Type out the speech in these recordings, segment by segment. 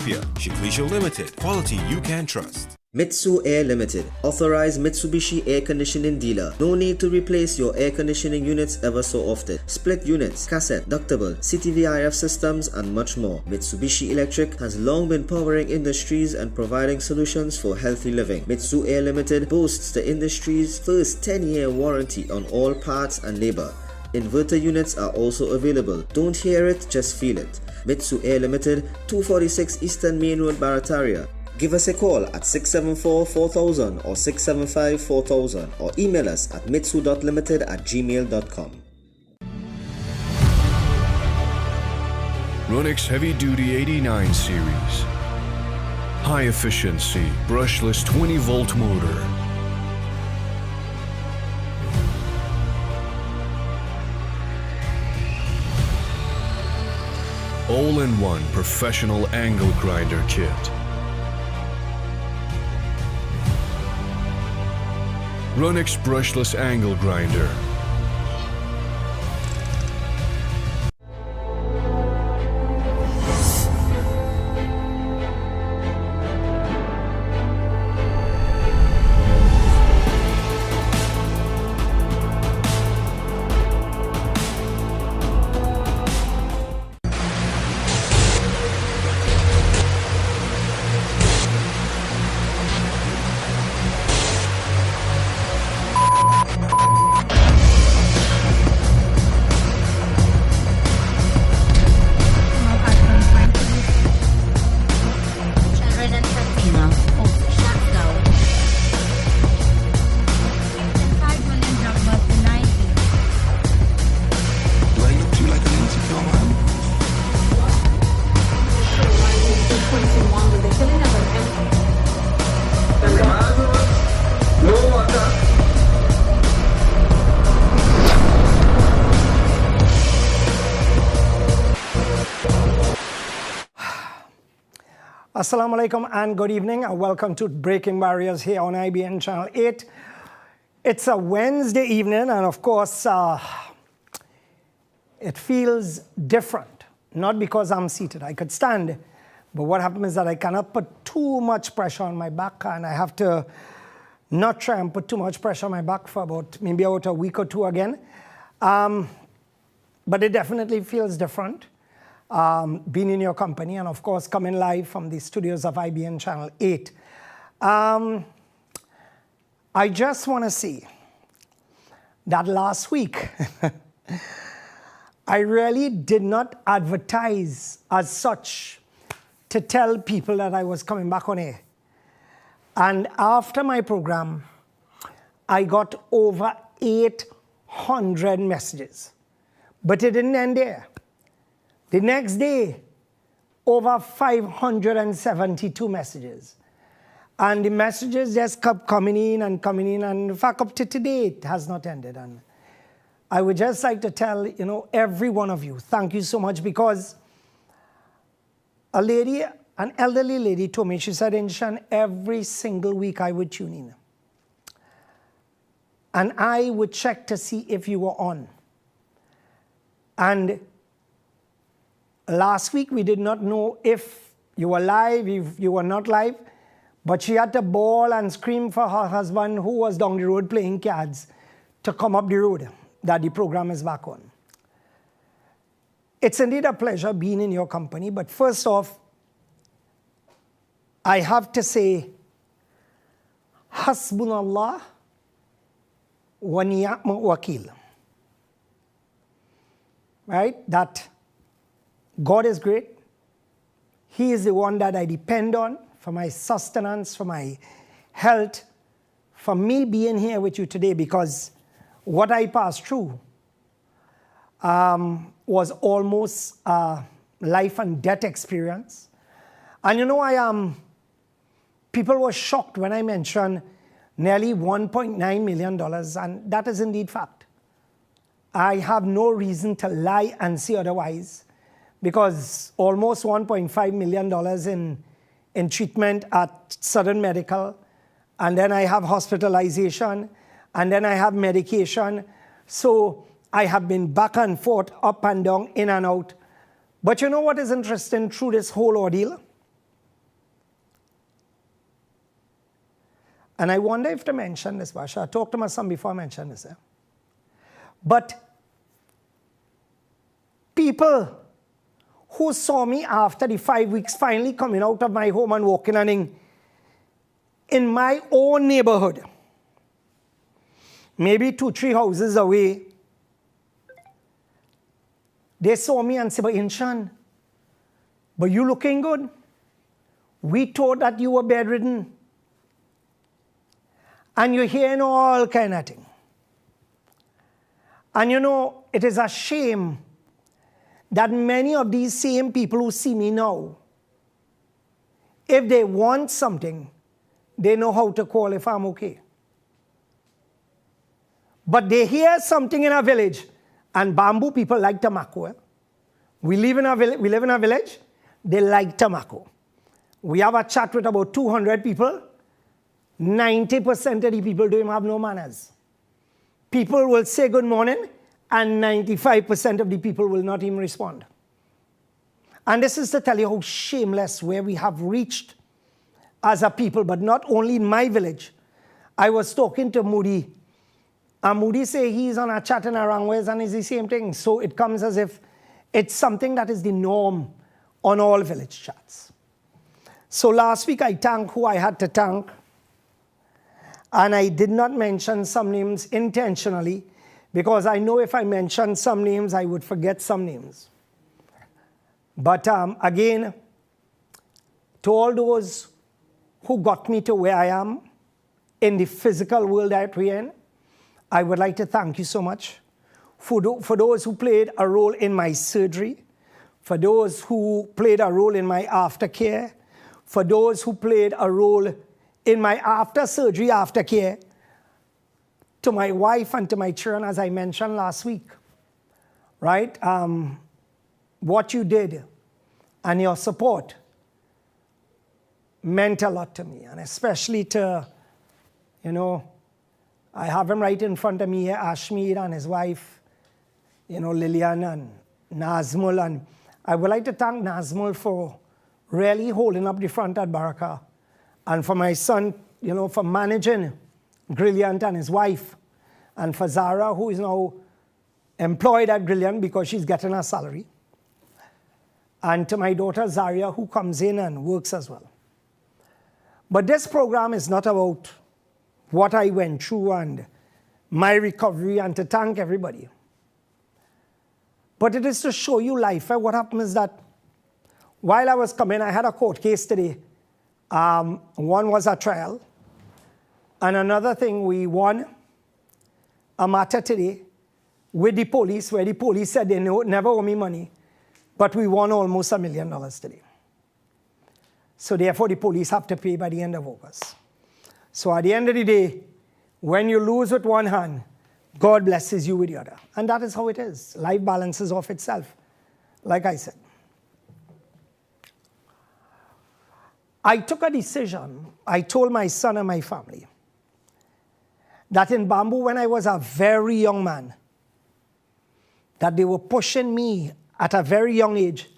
Ethiopia. Shiklisho Limited. Quality you can trust. Mitsu Air Limited, authorized Mitsubishi air conditioning dealer. No need to replace your air conditioning units ever so often. Split units, cassette, ductable, CTVIF systems, and much more. Mitsubishi Electric has long been powering industries and providing solutions for healthy living. Mitsu Air Limited boasts the industry's first 10-year warranty on all parts and labor. Inverter units are also available. Don't hear it, just feel it. Mitsu Air Limited, 246 Eastern Main Road, Barataria. Give us a call at 674-4000 or 675-4000 or email us at mitsu.limited@gmail.com. Runix Heavy Duty 89 Series. High efficiency, brushless 20-volt motor. All-in-one professional angle grinder kit. Runix brushless angle grinder. Assalamu alaikum and good evening and welcome to Breaking Barriers here on IBN Channel 8. It's a Wednesday evening and of course it feels different. Not because I'm seated, I could stand, but what happens is that I cannot put too much pressure on my back and I have to not try and put too much pressure on my back for maybe about a week or two again. But it definitely feels different. Being in your company and of course coming live from the studios of IBN Channel 8. I just want to say that last week I really did not advertise as such to tell people that I was coming back on air. And after my program, I got over 800 messages. But it didn't end there. The next day, over 572 messages. And the messages just kept coming in, and in fact, up to today, it has not ended. And I would just like to tell, every one of you, thank you so much, because a lady, an elderly lady told me, she said, Inshan, every single week I would tune in. And I would check to see if you were on. And last week, we did not know if you were live, if you were not live, but she had to bawl and scream for her husband, who was down the road playing cards, to come up the road that the program is back on. It's indeed a pleasure being in your company, but first off, I have to say, Hasbunallah wa ni'mal wakil. Right? That God is great. He is the one that I depend on for my sustenance, for my health, for me being here with you today, because what I passed through was almost a life and death experience. And people were shocked when I mentioned nearly $1.9 million, and that is indeed fact. I have no reason to lie and say otherwise, because almost $1.5 million in treatment at Southern Medical, and then I have hospitalization, and then I have medication. So I have been back and forth, up and down, in and out. But you know what is interesting through this whole ordeal? And I wonder if to mention this, but I should talk to my son before I mention this. But people who saw me after the 5 weeks finally coming out of my home and walking and in my own neighborhood, maybe 2-3 houses away, they saw me and said, but Inshan, but you looking good. We thought that you were bedridden. And you're hearing all kind of thing. And you know, it is a shame that many of these same people who see me now, if they want something, they know how to call if I'm okay. But they hear something in a village, and Bamboo people like tobacco. We live in a village, they like tobacco. We have a chat with about 200 people. 90% of the people don't have no manners. People will say good morning, and 95% of the people will not even respond. And this is to tell you how shameless where we have reached as a people, but not only in my village. I was talking to Moody, and Moody say he's on a chat in Arangways and it's the same thing. So it comes as if it's something that is the norm on all village chats. So last week I thanked who I had to thank, and I did not mention some names intentionally because I know if I mentioned some names, I would forget some names. But again, to all those who got me to where I am in the physical world that we're in, I would like to thank you so much. For those who played a role in my surgery, for those who played a role in my aftercare, for those who played a role in my after-surgery aftercare, to my wife and to my children, as I mentioned last week, right? What you did and your support meant a lot to me, and especially to, you know, I have him right in front of me here, Ashmead and his wife, you know, Lillian and Nazmul, and I would like to thank Nazmul for really holding up the front at Baraka, and for my son, you know, for managing Brilliant and his wife, and for Zara, who is now employed at Brilliant because she's getting her salary, and to my daughter Zaria, who comes in and works as well. But this program is not about what I went through and my recovery and to thank everybody. But it is to show you life. What happened is that while I was coming, I had a court case today. One was a trial. And another thing, we won a matter today with the police, where the police said they never owe me money. But we won almost $1 million today. So therefore, the police have to pay by the end of August. So at the end of the day, when you lose with one hand, God blesses you with the other. And that is how it is. Life balances off itself, like I said. I took a decision. I told my son and my family that in Bamboo, when I was a very young man, that they were pushing me at a very young age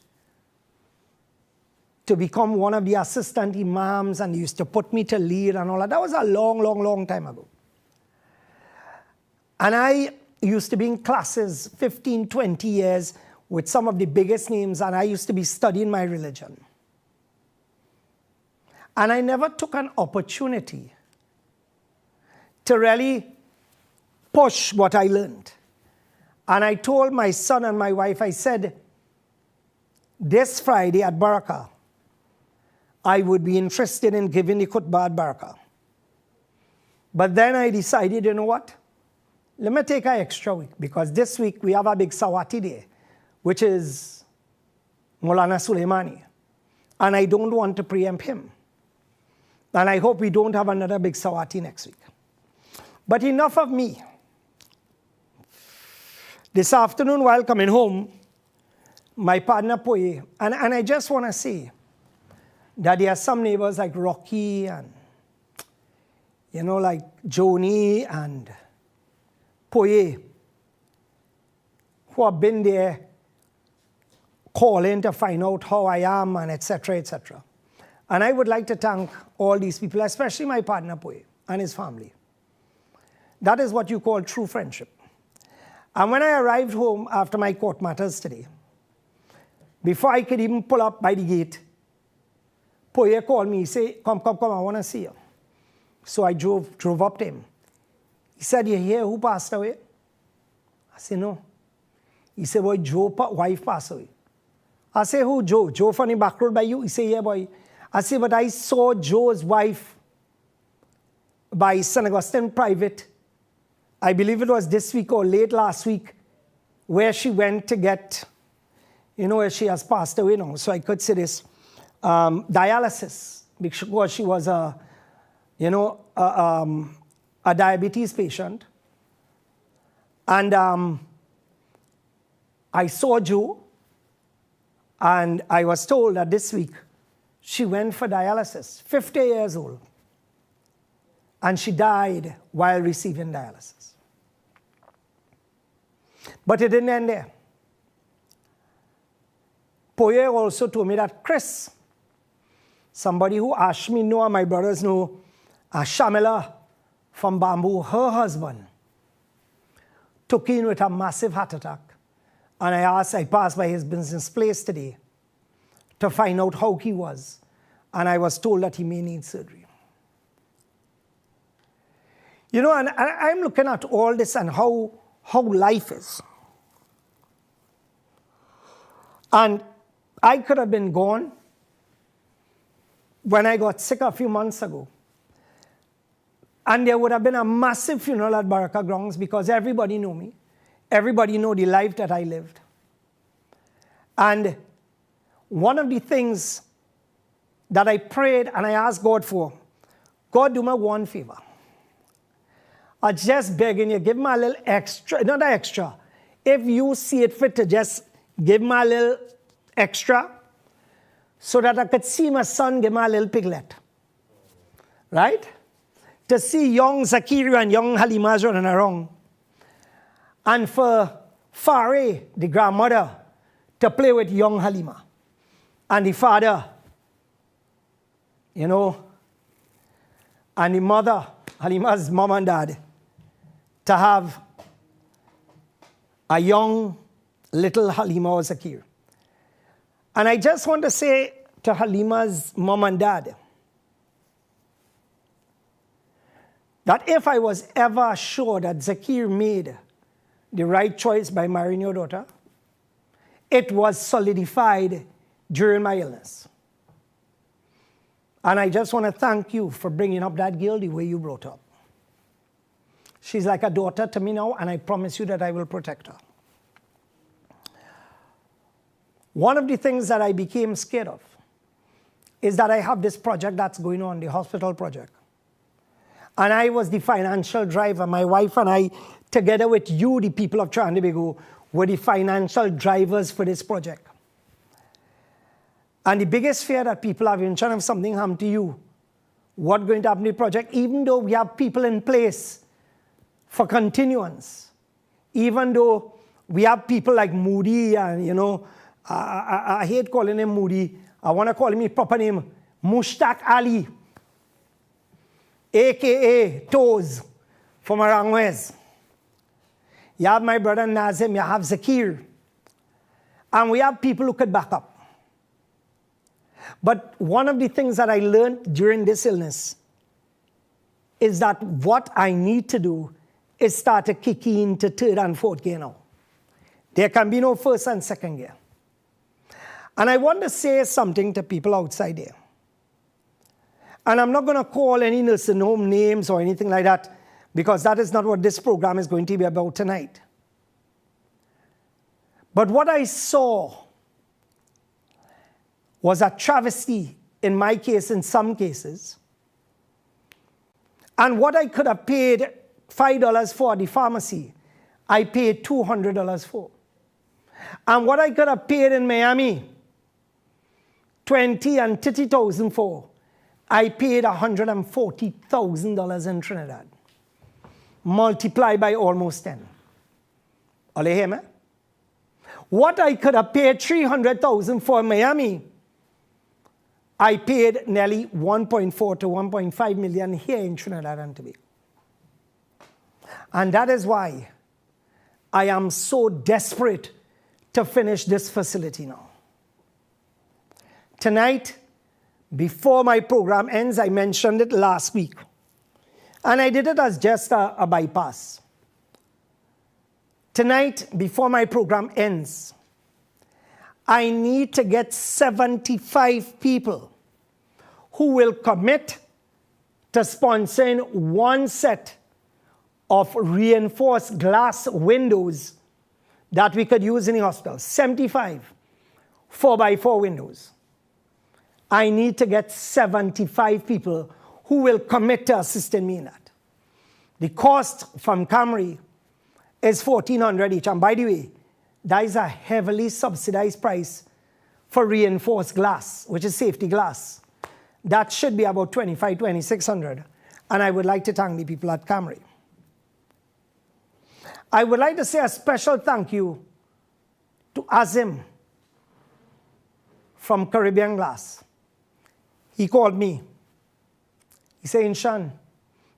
to become one of the assistant imams, and they used to put me to lead and all that. That was a long, long, long time ago. And I used to be in classes 15, 20 years with some of the biggest names, and I used to be studying my religion. And I never took an opportunity to really push what I learned. And I told my son and my wife, I said, this Friday at Baraka, I would be interested in giving the khutbah at Baraka. But then I decided, you know what? Let me take an extra week, because this week we have a big Sawati day, which is Maulana Suleimani. And I don't want to preempt him. And I hope we don't have another big Sawati next week. But enough of me. This afternoon while coming home, my partner Poye, and I just want to say that there are some neighbors like Rocky and, you know, like Joni and Poye, who have been there calling to find out how I am and etc., etc. And I would like to thank all these people, especially my partner Poye. and his family. That is what you call true friendship. And when I arrived home after my court matters today, before I could even pull up by the gate, Poye called me. He said, come, I want to see you. So I drove up to him. He said, you hear who passed away? I said, no. He said, boy, Joe's wife passed away. I said, who, Joe? Joe from the back road by you? He said, yeah, boy. I said, but I saw Joe's wife by St. Augustine Private. I believe it was this week or late last week, where she went to get, where she has passed away now. So I could say this, dialysis, because she was a diabetes patient. And I saw Joe, and I was told that this week she went for dialysis, 50 years old. And she died while receiving dialysis. But it didn't end there. Poye also told me that Chris, somebody who Ashmi know and my brothers know, Shamila from Bamboo, her husband, took in with a massive heart attack. And I passed by his business place today to find out how he was. And I was told that he may need surgery. And I'm looking at all this and how life is. And I could have been gone when I got sick a few months ago. And there would have been a massive funeral at Baraka Grounds because everybody knew me. Everybody knew the life that I lived. And one of the things that I prayed and I asked God for, God, do me one favor. I just begging you, give me a little extra, not extra. If you see it fit to just give me a little extra so that I could see my son give me a little piglet. Right? To see young Zakiri and young Halima running around. And for Fareh, the grandmother, to play with young Halima. And the father, and the mother, Halima's mom and dad, to have a young little Halima or Zakir. And I just want to say to Halima's mom and dad that if I was ever sure that Zakir made the right choice by marrying your daughter, it was solidified during my illness. And I just want to thank you for bringing up that girl the way you brought up. She's like a daughter to me now, and I promise you that I will protect her. One of the things that I became scared of is that I have this project that's going on, the hospital project. And I was the financial driver. My wife and I, together with you, the people of Trinidad and Tobago, were the financial drivers for this project. And the biggest fear that people have, in China, if something happened to you, what's going to happen to the project, even though we have people in place for continuance, even though we have people like Moody and, I hate calling him Moody. I want to call him his proper name, Mushtaq Ali, a.k.a. Toes from Arangwez. You have my brother Nazim, you have Zakir. And we have people who could back up. But one of the things that I learned during this illness is that what I need to do is start to kick into third and fourth gear now. There can be no first and second gear. And I want to say something to people outside there. And I'm not going to call any nursing home names or anything like that, because that is not what this program is going to be about tonight. But what I saw was a travesty, in my case, in some cases. And what I could have paid $5 for at the pharmacy, I paid $200 for. And what I could have paid in Miami, $20,000 and $30,000 for, I paid $140,000 in Trinidad. Multiply by almost 10. All you hear me? What I could have paid $300,000 for in Miami, I paid nearly 1.4 to 1.5 million here in Trinidad and Tobago. And that is why I am so desperate to finish this facility now. Tonight, before my program ends, I mentioned it last week. And I did it as just a bypass. Tonight, before my program ends, I need to get 75 people who will commit to sponsoring one set of reinforced glass windows that we could use in the hospital. 75 4x4 windows. I need to get 75 people who will commit to assisting me in that. The cost from Camry is $1,400 each. And by the way, that is a heavily subsidized price for reinforced glass, which is safety glass. That should be about $2,500, $2,600. And I would like to thank the people at Camry. I would like to say a special thank you to Azim from Caribbean Glass. He called me. He said, Inshan,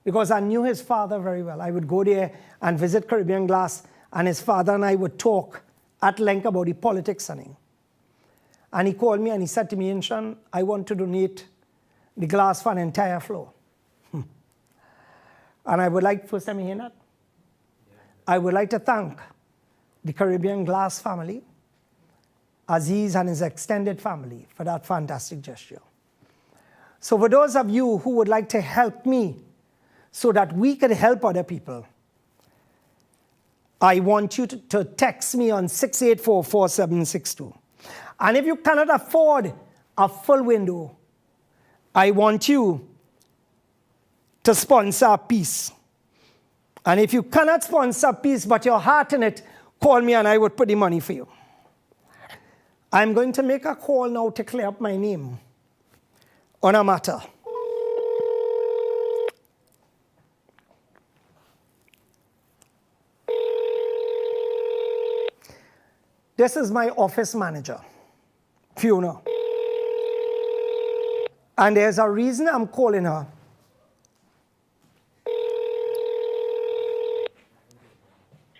because I knew his father very well. I would go there and visit Caribbean Glass, and his father and I would talk at length about the politics and him. And he called me and he said to me, Inshan, I want to donate the glass for an entire floor. And I would like, first time you hear that? I would like to thank the Caribbean Glass family, Aziz and his extended family, for that fantastic gesture. So for those of you who would like to help me so that we can help other people, I want you to text me on 684-4762. And if you cannot afford a full window, I want you to sponsor a piece. And if you cannot sponsor a piece but your heart in it, call me and I would put the money for you. I'm going to make a call now to clear up my name on a matter. This is my office manager, Fiona. And there's a reason I'm calling her.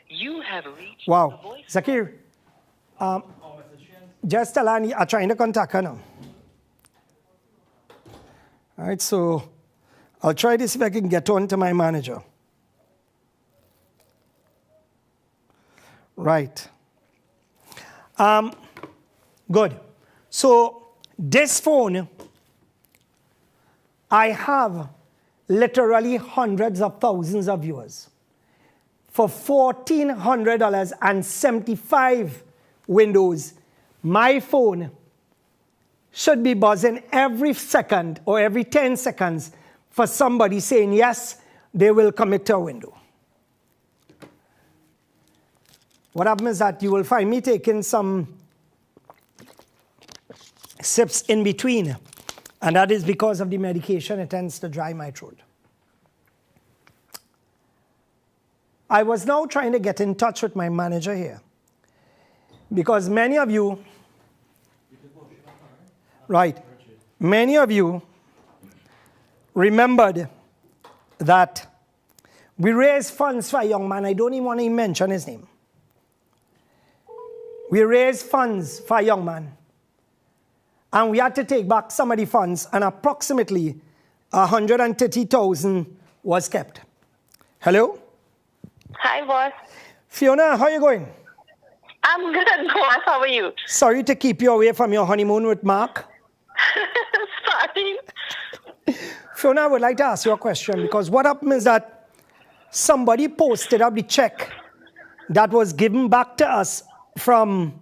You have reached Wow. the voice. Zakir, just tell her I'm trying to contact her now. All right, so I'll try this if I can get on to my manager. Right. Good. So this phone, I have literally hundreds of thousands of viewers. For $1,400 and 75 windows, my phone should be buzzing every second or every 10 seconds for somebody saying, yes, they will commit to a window. What happens is that you will find me taking some sips in between, and that is because of the medication. It tends to dry my throat. I was now trying to get in touch with my manager here, because many of you, right, many of you remembered that we raised funds for a young man. I don't even want to mention his name. We raised funds for a young man, and we had to take back some of the funds, and approximately 130,000 was kept. Hello? Hi, boss. Fiona, how are you going? I'm good, boss. How are you? Sorry to keep you away from your honeymoon with Mark. Sorry. Fiona, I would like to ask you a question, because what happened is that somebody posted up the check that was given back to us from,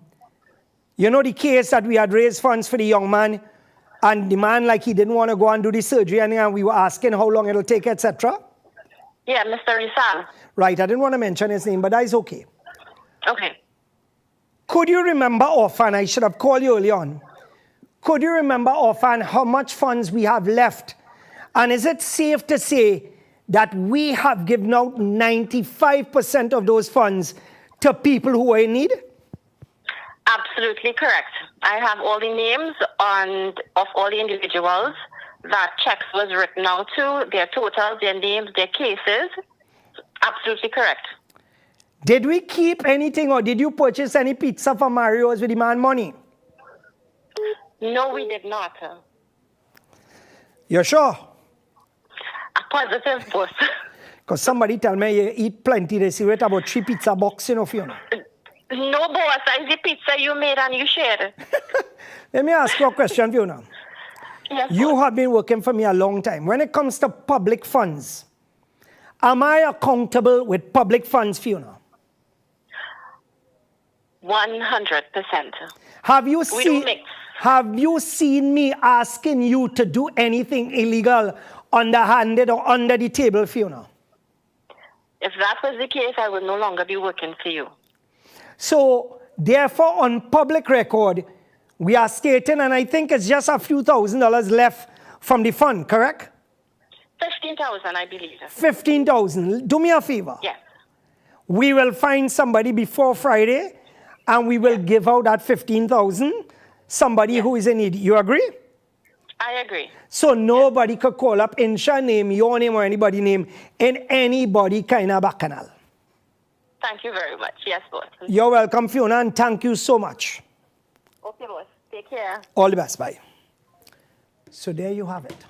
you know, the case that we had raised funds for the young man, and the man, like, he didn't want to go and do the surgery, and we were asking how long it'll take, etc. Yeah, Mr. Rizal. Right, I didn't want to mention his name, but that is okay. Okay. Could you remember offhand, I should have called you early on, could you remember offhand how much funds we have left? And is it safe to say that we have given out 95% of those funds to people who are in need? Absolutely correct. I have all the names of all the individuals that checks was written out to, their totals, their names, their cases. Absolutely correct. Did we keep anything or did you purchase any pizza from Mario's with the man money? No, we did not. You're sure? A positive, boss. Because somebody tell me you eat plenty. They say, wait, about 3 pizza boxes, Fiona. No, boss. I the pizza you made and you shared. Let me ask you a question, Fiona. Yes, You boss. have been working for me a long time. When it comes to public funds, am I accountable with public funds, Fiona? 100%. Have you We don't mix. Have you seen me asking you to do anything illegal, underhanded or under the table, Fiona? If that was the case, I would no longer be working for you. So, therefore, on public record, we are stating, and I think it's just a few $1,000s left from the fund, correct? 15,000, I believe. 15,000. Do me a favor. Yes. We will find somebody before Friday, and we will give out that 15,000. Somebody who is in need. You agree? I agree. So nobody could call up Insha name, your name, or anybody name in anybody kind of bacchanal. Thank you very much. Yes, boss. You're welcome, Fiona, and thank you so much. Okay, boss. Take care. All the best. Bye. So there you have it.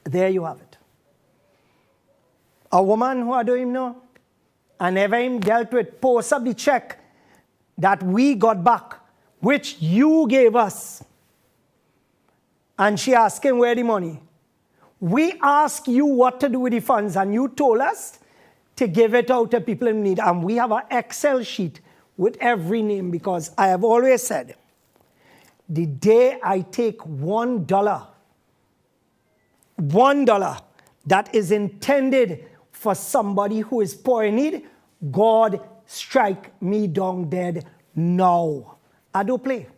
There you have it. A woman who I don't even know, and never even dealt with, post up the check that we got back, which you gave us. And she asking where the money. We asked you what to do with the funds, and you told us to give it out to people in need. And we have an Excel sheet with every name, because I have always said, the day I take $1 that is intended for somebody who is poor in need, God strike me down dead now. I do play.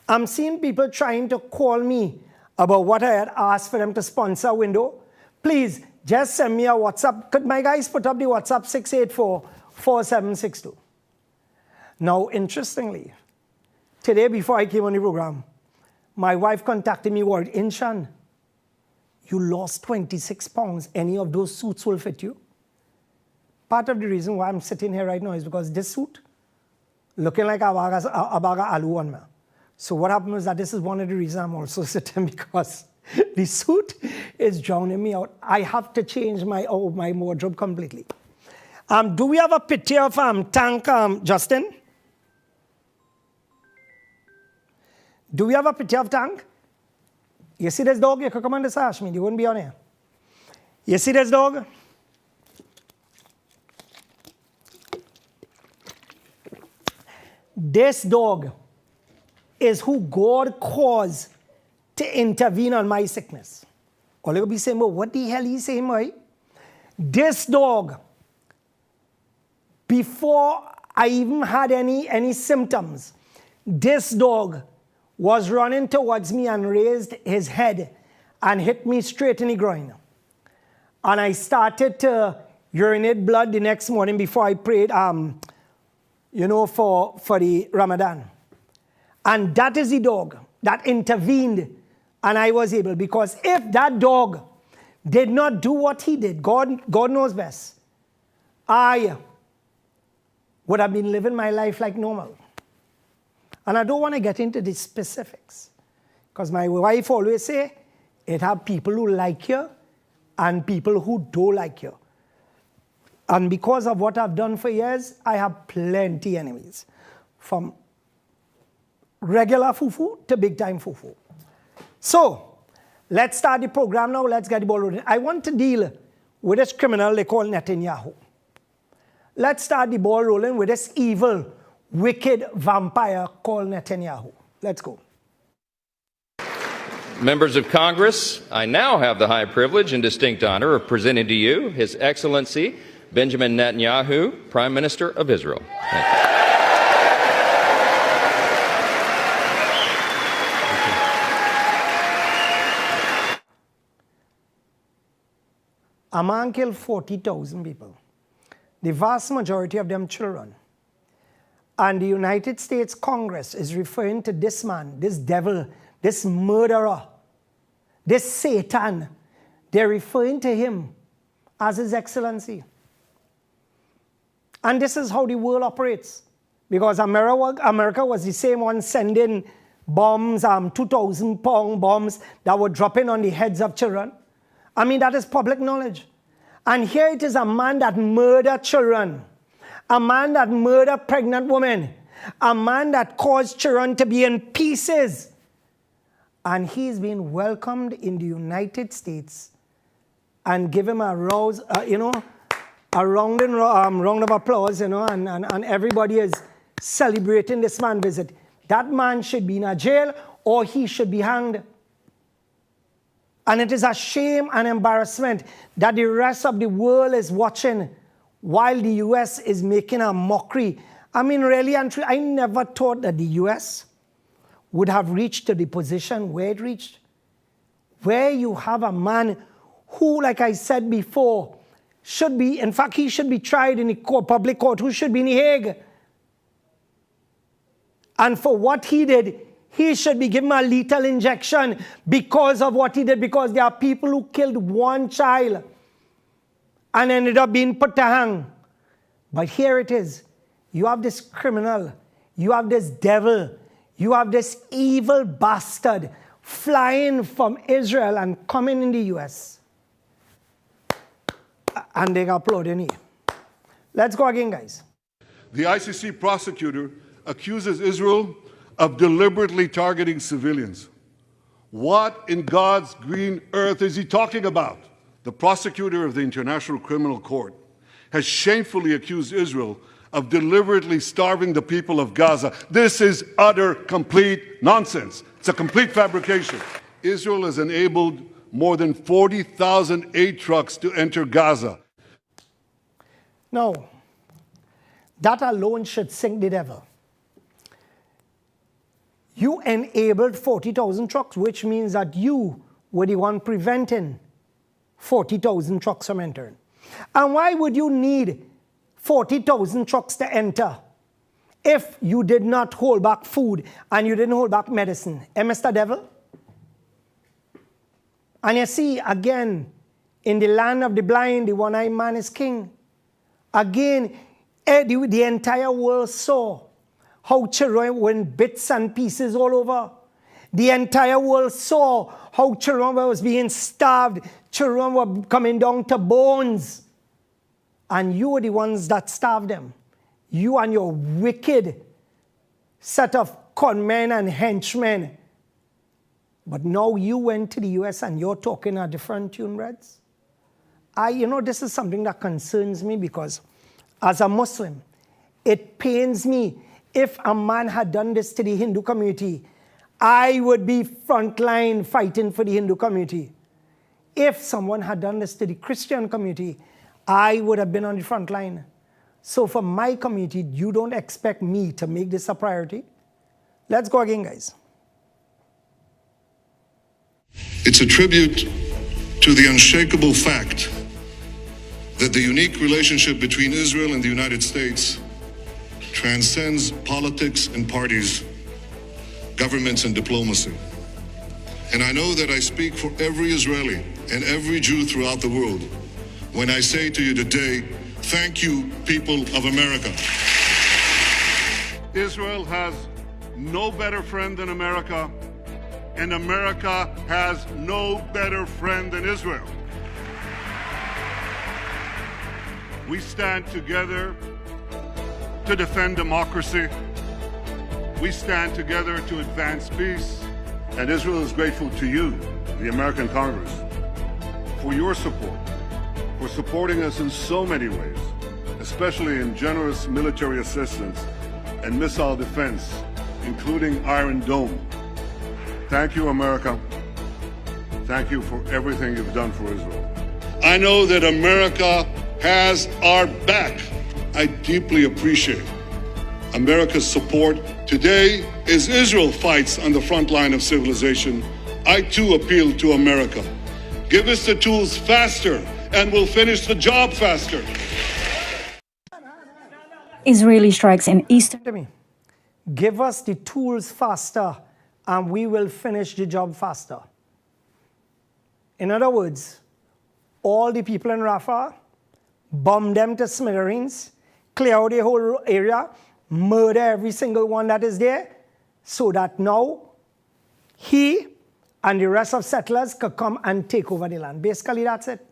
I'm seeing people trying to call me about what I had asked for them to sponsor a window. Please, just send me a WhatsApp. Could my guys put up the WhatsApp 684-4762? Now, interestingly, today before I came on the program, my wife contacted me worried, Inshan, you lost 26 pounds. Any of those suits will fit you? Part of the reason why I'm sitting here right now is because this suit, looking like abaga alu on me. So what happened is that this is one of the reasons I'm also sitting, because the suit is drowning me out. I have to change my wardrobe completely. Do we have a picture of Tank, Justin? Do we have a picture of Tank? You see this dog? You could come on this ash me. You wouldn't be on here. You see this dog? This dog is who God caused to intervene on my sickness. All you'll be saying, well, what the hell is saying, right? This dog, before I even had any symptoms, this dog was running towards me and raised his head and hit me straight in the groin. And I started to urinate blood the next morning before I prayed, for the Ramadan. And that is the dog that intervened, and I was able, because if that dog did not do what he did, God knows best, I would have been living my life like normal. And I don't want to get into the specifics, because my wife always say, it have people who like you and people who don't like you. And because of what I've done for years, I have plenty enemies, from regular fufu to big time fufu. So, let's start the program now. Let's get the ball rolling. I want to deal with this criminal they call Netanyahu. Let's start the ball rolling with this evil, wicked vampire called Netanyahu. Let's go. Members of Congress, I now have the high privilege and distinct honor of presenting to you His Excellency Benjamin Netanyahu, Prime Minister of Israel. Thank you. A man killed 40,000 people. The vast majority of them children. And the United States Congress is referring to this man, this devil, this murderer, this Satan. They're referring to him as His Excellency. And this is how the world operates. Because America was the same one sending bombs, 2,000-pound bombs that were dropping on the heads of children. I mean, that is public knowledge. And here it is a man that murdered children, a man that murdered pregnant women, a man that caused children to be in pieces. And he's been welcomed in the United States and give him a round of applause, and everybody is celebrating this man's visit. That man should be in a jail or he should be hanged. And it is a shame and embarrassment that the rest of the world is watching while the US is making a mockery. I mean, really and truly, I never thought that the US would have reached to the position where it reached, where you have a man who, like I said before, should be, in fact, he should be tried in a public court, who should be in The Hague. And for what he did, he should be given a lethal injection because of what he did, because there are people who killed one child and ended up being put to hang. But here it is. You have this criminal, you have this devil, you have this evil bastard flying from Israel and coming in the US. And they're applauding here. Let's go again, guys. The ICC prosecutor accuses Israel of deliberately targeting civilians. What in God's green earth is he talking about? The prosecutor of the International Criminal Court has shamefully accused Israel of deliberately starving the people of Gaza. This is utter, complete nonsense. It's a complete fabrication. Israel has enabled more than 40,000 aid trucks to enter Gaza. Now, that alone should sink the devil. You enabled 40,000 trucks, which means that you were the one preventing 40,000 trucks from entering. And why would you need 40,000 trucks to enter if you did not hold back food and you didn't hold back medicine? Mr. Devil? And you see, again, in the land of the blind, the one-eyed man is king. Again, the entire world saw how children were in bits and pieces all over. The entire world saw how children were being starved. Children were coming down to bones. And you were the ones that starved them. You and your wicked set of conmen and henchmen. But now you went to the US and you're talking a different tune, Reds. This is something that concerns me because as a Muslim, it pains me. If a man had done this to the Hindu community, I would be frontline fighting for the Hindu community. If someone had done this to the Christian community, I would have been on the front line. So for my community, you don't expect me to make this a priority? Let's go again, guys. It's a tribute to the unshakable fact that the unique relationship between Israel and the United States transcends politics and parties, governments and diplomacy. And I know that I speak for every Israeli and every Jew throughout the world when I say to you today, thank you, people of America. Israel has no better friend than America, and America has no better friend than Israel. We stand together to defend democracy. We stand together to advance peace. And Israel is grateful to you, the American Congress, for your support, for supporting us in so many ways, especially in generous military assistance and missile defense, including Iron Dome. Thank you, America. Thank you for everything you've done for Israel. I know that America has our back. I deeply appreciate America's support. Today, as Israel fights on the front line of civilization, I too appeal to America. Give us the tools faster, and we'll finish the job faster. Israeli strikes in eastern. To me, give us the tools faster and we will finish the job faster. In other words, all the people in Rafah, bomb them to smithereens, clear out the whole area, murder every single one that is there, so that now he and the rest of settlers could come and take over the land. Basically, that's it.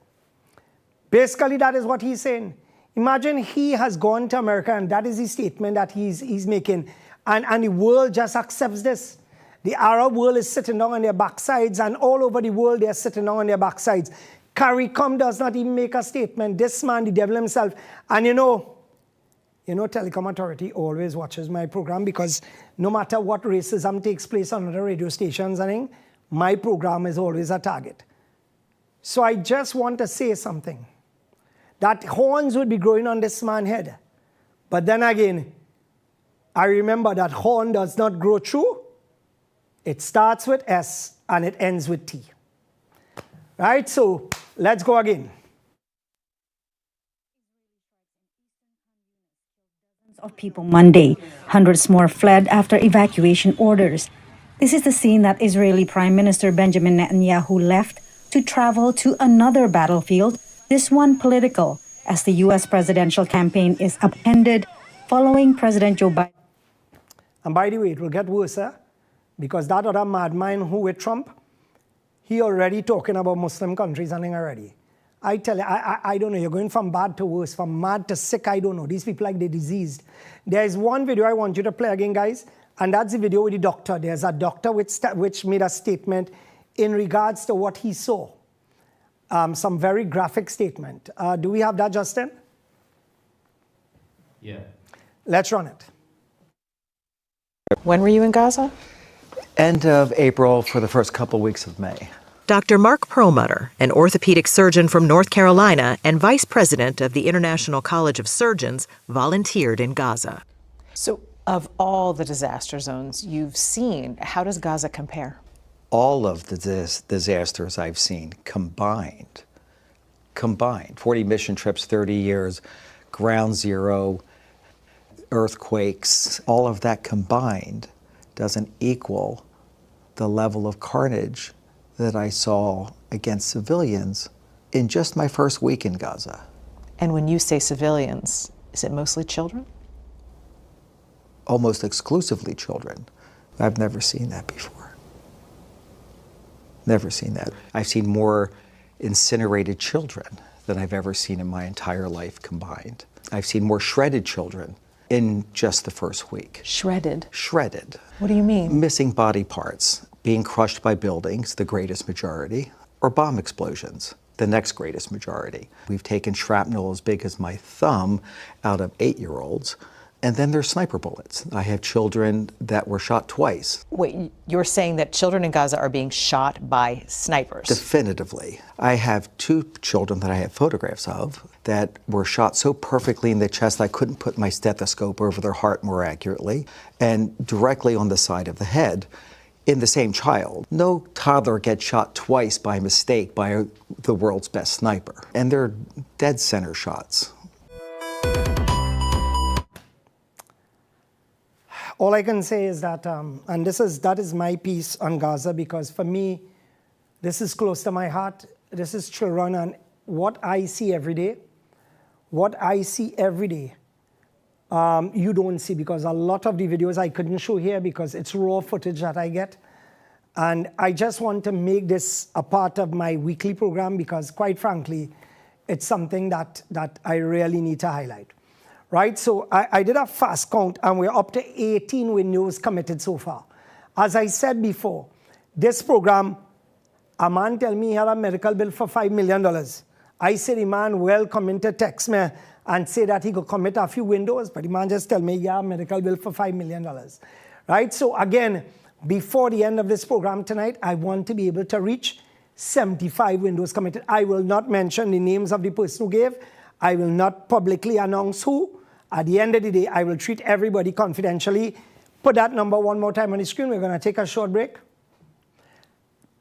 Basically, that is what he's saying. Imagine he has gone to America and that is the statement that he's making. And the world just accepts this. The Arab world is sitting down on their backsides, and all over the world they're sitting down on their backsides. CARICOM does not even make a statement. This man, the devil himself. And you know, Telecom Authority always watches my program because no matter what racism takes place on other radio stations, I think, my program is always a target. So I just want to say something. That horns would be growing on this man's head. But then again, I remember that horn does not grow true. It starts with S and it ends with T. Right, so let's go again. Of people Monday. Hundreds more fled after evacuation orders. This is the scene that Israeli Prime Minister Benjamin Netanyahu left to travel to another battlefield, this one political, as the U.S. presidential campaign is upended following President Joe Biden. And by the way, it will get worse, because that other madman who with Trump, he already talking about Muslim countries and already. I tell you, I don't know, you're going from bad to worse, from mad to sick, I don't know. These people like they're diseased. There's one video I want you to play again, guys, and that's the video with the doctor. There's a doctor which made a statement in regards to what he saw. Some very graphic statement. Do we have that, Justin? Yeah. Let's run it. When were you in Gaza? End of April for the first couple weeks of May. Dr. Mark Perlmutter, an orthopedic surgeon from North Carolina and vice president of the International College of Surgeons, volunteered in Gaza. So, of all the disaster zones you've seen, how does Gaza compare? All of the disasters I've seen combined, 40 mission trips, 30 years, ground zero, earthquakes, all of that combined doesn't equal the level of carnage that I saw against civilians in just my first week in Gaza. And when you say civilians, is it mostly children? Almost exclusively children. I've never seen that before. Never seen that. I've seen more incinerated children than I've ever seen in my entire life combined. I've seen more shredded children in just the first week. Shredded? Shredded. What do you mean? Missing body parts, being crushed by buildings, the greatest majority, or bomb explosions, the next greatest majority. We've taken shrapnel as big as my thumb out of 8-year-olds, and then there's sniper bullets. I have children that were shot twice. Wait, you're saying that children in Gaza are being shot by snipers? Definitively. I have 2 children that I have photographs of that were shot so perfectly in the chest I couldn't put my stethoscope over their heart more accurately, and directly on the side of the head in the same child. No toddler gets shot twice by mistake by the world's best sniper. And they're dead center shots. All I can say is that, and that is my piece on Gaza, because for me, this is close to my heart. This is children, and what I see every day, you don't see, because a lot of the videos I couldn't show here because it's raw footage that I get. And I just want to make this a part of my weekly program because, quite frankly, it's something that I really need to highlight. Right, so I did a fast count, and we're up to 18 windows committed so far. As I said before, this program, a man tell me he had a medical bill for $5 million. I said, the man well come in to text me and say that he could commit a few windows, but the man just tell me, yeah, medical bill for $5 million. Right, so again, before the end of this program tonight, I want to be able to reach 75 windows committed. I will not mention the names of the person who gave. I will not publicly announce who. At the end of the day, I will treat everybody confidentially. Put that number one more time on the screen. We're going to take a short break.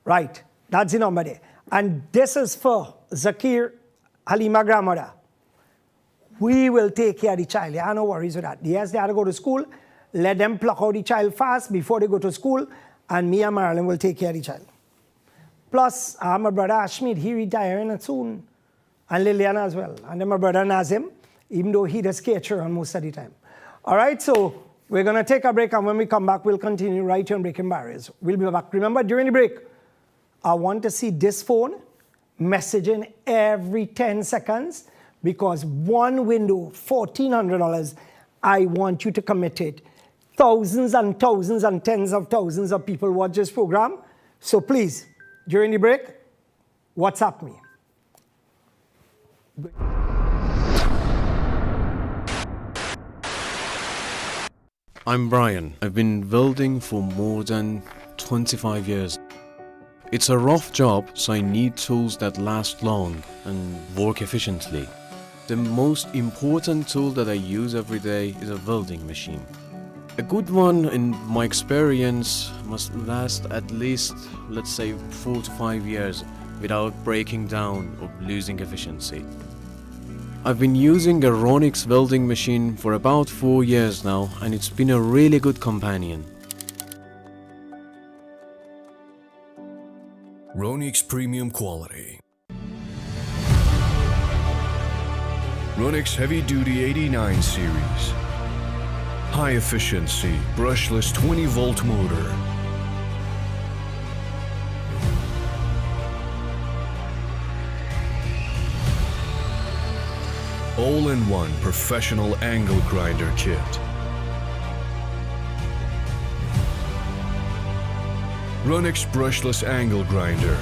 Right, that's the number there. And this is for Zakir Halima grandmother. We will take care of the child. There are no worries with that. Yes, they have to go to school. Let them pluck out the child fast before they go to school, and me and Marilyn will take care of the child. Plus, my brother Ashmid, he retiring soon, and Liliana as well. And then my brother Nazim, even though he does cater on most of the time. All right, so we're going to take a break, and when we come back, we'll continue right here on Breaking Barriers. We'll be back. Remember, during the break, I want to see this phone messaging every 10 seconds, because one window, $1,400, I want you to commit it. Thousands and thousands and tens of thousands of people watch this program. So please, during the break, WhatsApp me. I'm Brian. I've been welding for more than 25 years. It's a rough job, so I need tools that last long and work efficiently. The most important tool that I use every day is a welding machine. A good one, in my experience, must last at least, let's say, 4 to 5 years without breaking down or losing efficiency. I've been using a Ronix welding machine for about 4 years now, and it's been a really good companion. Ronix Premium Quality. Ronix Heavy Duty 89 Series. High efficiency, brushless 20-volt motor. All-in-one professional angle grinder kit. Ronix brushless angle grinder.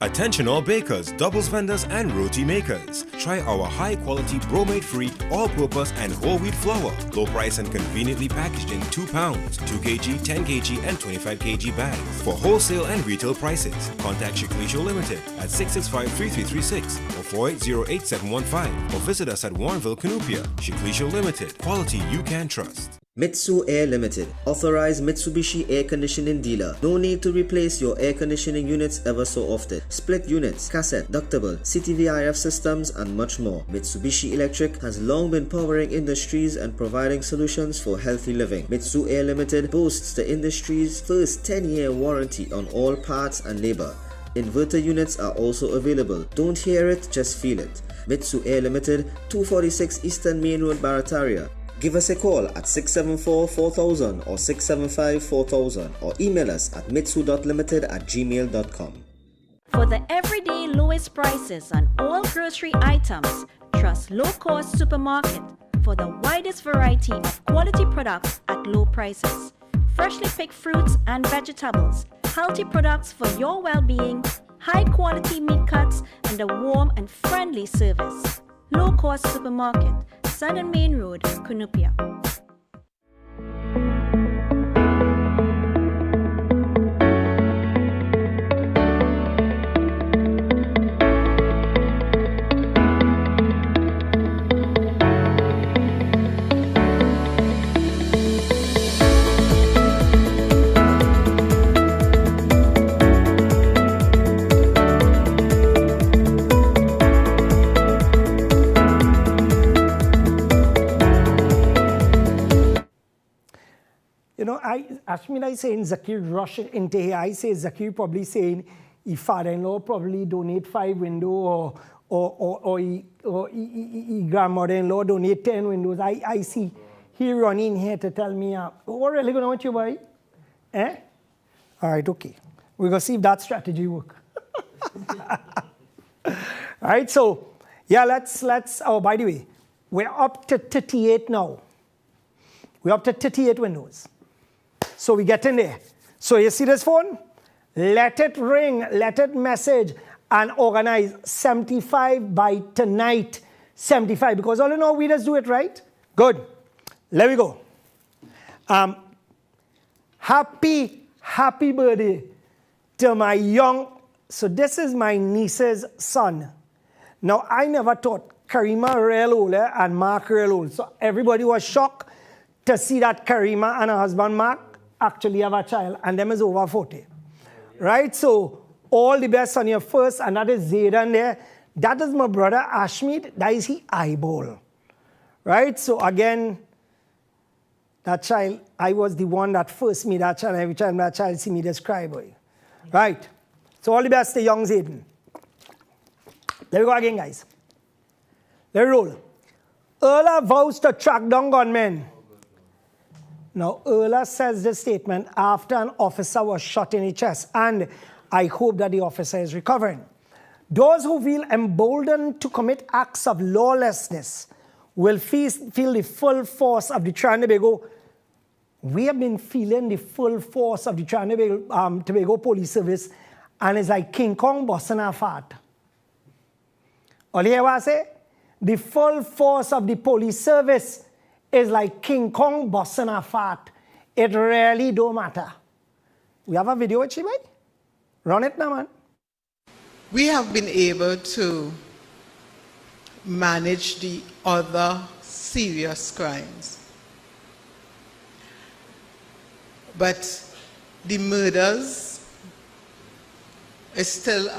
Attention all bakers, doubles vendors, and roti makers. Try our high-quality bromate-free, all-purpose, and whole wheat flour. Low price and conveniently packaged in 2 pounds, 2 kg, 10 kg, and 25 kg bags. For wholesale and retail prices, contact Shiklisho Limited at 665-3336 or 480-8715 or visit us at Warrenville, Canupia. Shiklisho Limited, quality you can trust. Mitsu Air Limited, authorized Mitsubishi air conditioning dealer. No need to replace your air conditioning units ever so often. Split units, cassette, ductable, CTVIF systems, and much more. Mitsubishi Electric has long been powering industries and providing solutions for healthy living. Mitsu Air Limited boasts the industry's first 10-year warranty on all parts and labor. Inverter units are also available. Don't hear it, just feel it. Mitsu Air Limited, 246 Eastern Main Road, Barataria. Give us a call at 674-4000 or 675-4000 or email us at mitsu.limited@gmail.com. For the everyday lowest prices on all grocery items, trust Low Cost Supermarket for the widest variety of quality products at low prices. Freshly picked fruits and vegetables, healthy products for your well-being, high quality meat cuts, and a warm and friendly service. Low Cost Supermarket, Southern Main Road, Canupia. Ashmina is saying Zakir rushing into here. I say Zakir probably saying his father-in-law probably donate 5 windows or his grandmother-in-law donate 10 windows. I see he running here to tell me, what really going on with you, boy? Eh? All right, okay. We're going to see if that strategy works. All right, so, yeah, let's, oh, by the way, we're up to 38 now. We're up to 38 windows. So we get in there. So you see this phone? Let it ring, let it message, and organize 75 by tonight. 75, because all in all, we just do it, right? Good. Let me go. Happy birthday to my so this is my niece's son. Now, I never thought Karima real old and Mark real old. So everybody was shocked to see that Karima and her husband Mark actually have a child, and them is over 40. Right? So all the best on your first, and that is Zayden there. That is my brother Ashmead, that is his eyeball. Right? So again, that child, I was the one that first made that child. Every time that child see me, they cry, boy. Right? So all the best to young Zayden. There we go again, guys. Let me roll. Erla vows to track down gunmen. Now, Erla says this statement after an officer was shot in the chest, and I hope that the officer is recovering. Those who feel emboldened to commit acts of lawlessness will feel the full force of the Trinidad and Tobago. We have been feeling the full force of the Trinidad and Tobago Police Service, and it's like King Kong busting our fat. All you hear what I say? The full force of the police service is like King Kong busting our fat. It really don't matter. We have a video with you, right? Run it now, man. We have been able to manage the other serious crimes. But the murders is still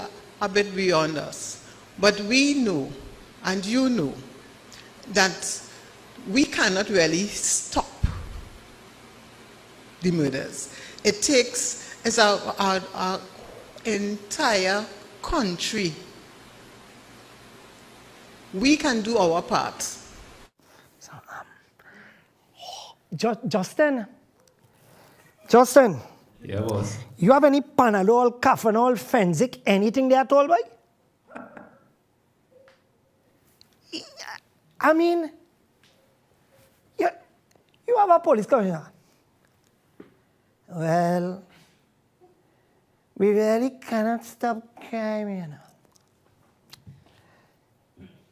a bit beyond us. But we know, and you know, that we cannot really stop the murders. It takes, it's our entire country. We can do our part. So, Justin. Yeah, boss. You have any Panadol, Kafanol, Fensic, anything there at all, boy? I mean, you have a police commissioner. Well, we really cannot stop crime, you know.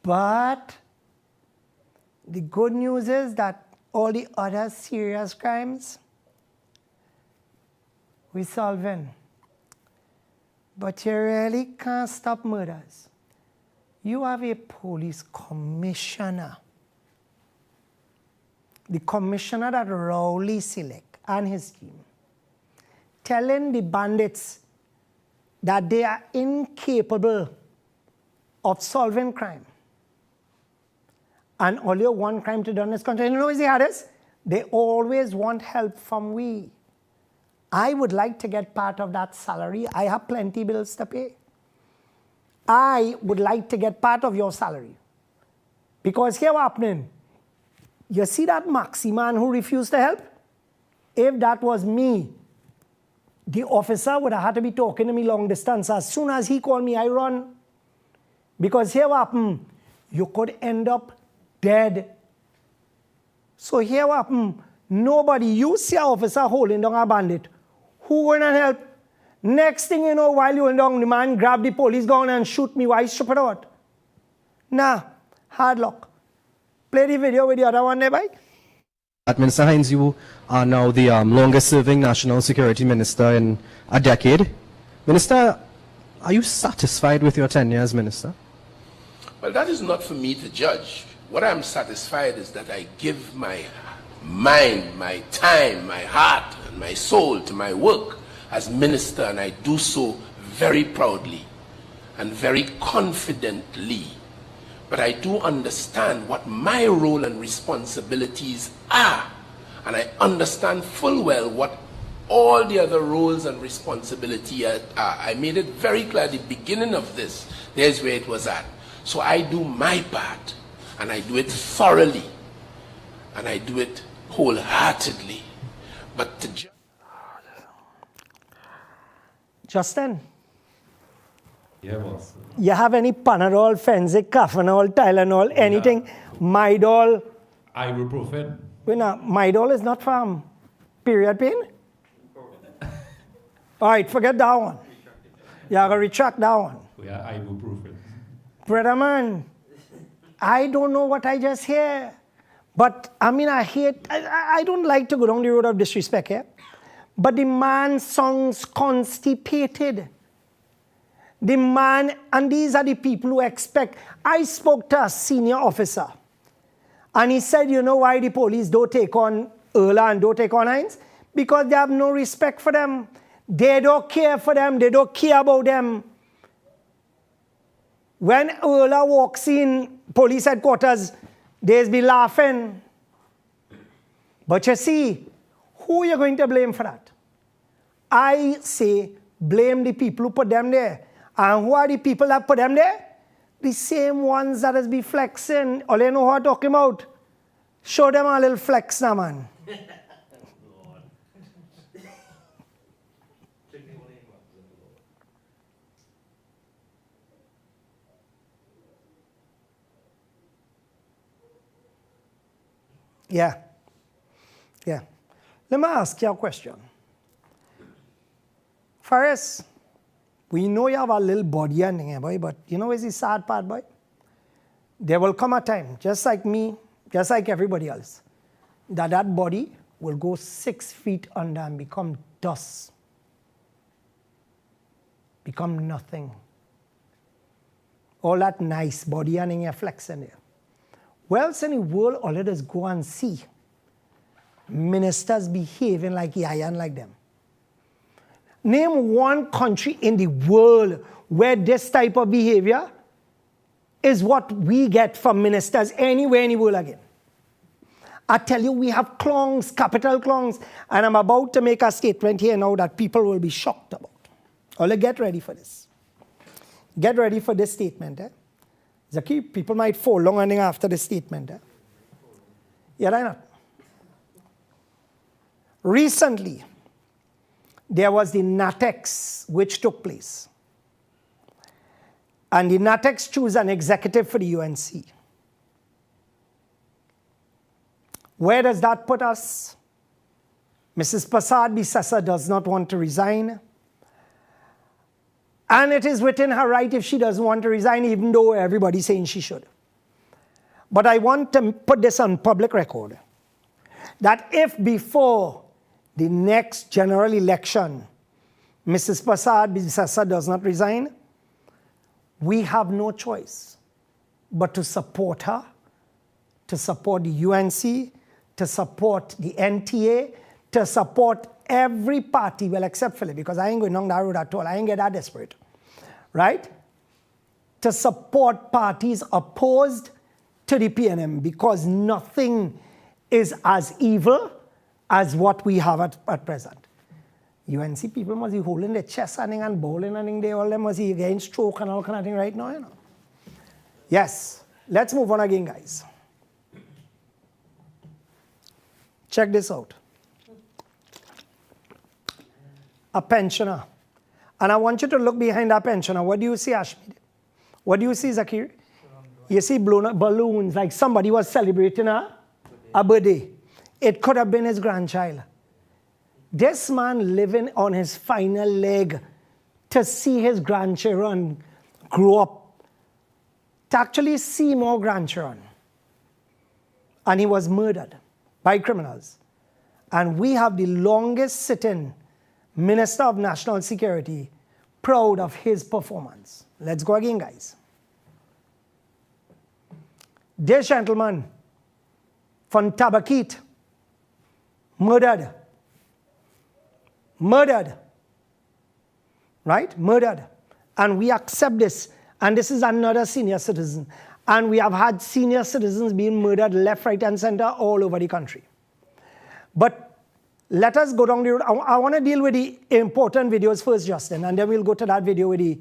But the good news is that all the other serious crimes, we're solving. But you really can't stop murders. You have a police commissioner. The commissioner that Rowley select and his team, telling the bandits that they are incapable of solving crime. And only one crime to do in this country. You know what the hardest? They always want help from we. I would like to get part of that salary. I have plenty bills to pay. I would like to get part of your salary. Because here what's happening. You see that Maxi man who refused to help? If that was me, the officer would have had to be talking to me long distance. As soon as he called me, I run. Because here what happened, you could end up dead. So here what happened, nobody, you see an officer holding down a bandit. Who going to help? Next thing you know, while you're down, the man grab the police gun and shoot me. Why strip it out? Nah, hard luck. Play the video with the other one there, bye. Minister Hines, you are now the longest serving National Security Minister in a decade. Minister, are you satisfied with your tenure as Minister? Well, that is not for me to judge. What I'm satisfied is that I give my mind, my time, my heart, and my soul to my work as Minister, and I do so very proudly and very confidently. But I do understand what my role and responsibilities are, and I understand full well what all the other roles and responsibilities are. I made it very clear at the beginning of this. There's where it was at. So I do my part, and I do it thoroughly, and I do it wholeheartedly. But to Justin. Yeah, boss. You have any Panadol, Fensic, Kafanol, Tylenol, anything? Midol? Ibuprofen. Wait, now, Midol is not from period pain? All right, forget that one. You have to retract that one. Yeah, ibuprofen. Brother man, I don't know what I just hear. But, I mean, I don't like to go down the road of disrespect here. But the man sounds constipated. The man, and these are the people who expect. I spoke to a senior officer, and he said, you know why the police don't take on Erla and don't take on Hines? Because they have no respect for them. They don't care for them. They don't care about them. When Ola walks in police headquarters, they'll be laughing. But you see, who are you going to blame for that? I say blame the people who put them there. And who are the people that put them there? The same ones that has been flexing. All you know what I'm talking about? Show them a little flex now, man. Yeah. Yeah. Let me ask you a question. Faris, we know you have a little body and thing, boy, but you know what's the sad part, boy? There will come a time, just like me, just like everybody else, that body will go 6 feet under and become dust. Become nothing. All that nice body and your flexing there. Where else in the world all let us go and see ministers behaving like Yayan like them? Name one country in the world where this type of behavior is what we get from ministers anywhere in the world again. I tell you, we have clowns, capital clowns, and I'm about to make a statement here now that people will be shocked about. Only get ready for this. Get ready for this statement. Zaki, people might fall long running after this statement. Yeah, right now. Recently, there was the NATEX which took place. And the NATEX chose an executive for the UNC. Where does that put us? Mrs. Prasad Bissessa does not want to resign. And it is within her right if she doesn't want to resign, even though everybody's saying she should. But I want to put this on public record, that if before the next general election, Mrs. Prasad Bissessa does not resign, we have no choice but to support her, to support the UNC, to support the NTA, to support every party, well, except Philip, because I ain't going down that road at all. I ain't get that desperate. Right? To support parties opposed to the PNM, because nothing is as evil as what we have at present. UNC people must be holding their chest and bowling and they all them must be getting stroke and all kind of thing right now, you know. Yes. Let's move on again, guys. Check this out. A pensioner. And I want you to look behind that pensioner. What do you see, Ashmid? What do you see, Zakir? You see blown up balloons, like somebody was celebrating a birthday. It could have been his grandchild. This man living on his final leg to see his grandchildren grow up, to actually see more grandchildren. And he was murdered by criminals. And we have the longest sitting Minister of National Security, proud of his performance. Let's go again, guys. This gentleman from Tabak, murdered. Right? Murdered. And we accept this. And this is another senior citizen. And we have had senior citizens being murdered left, right, and center all over the country. But let us go down the road. I want to deal with the important videos first, Justin, and then we'll go to that video with the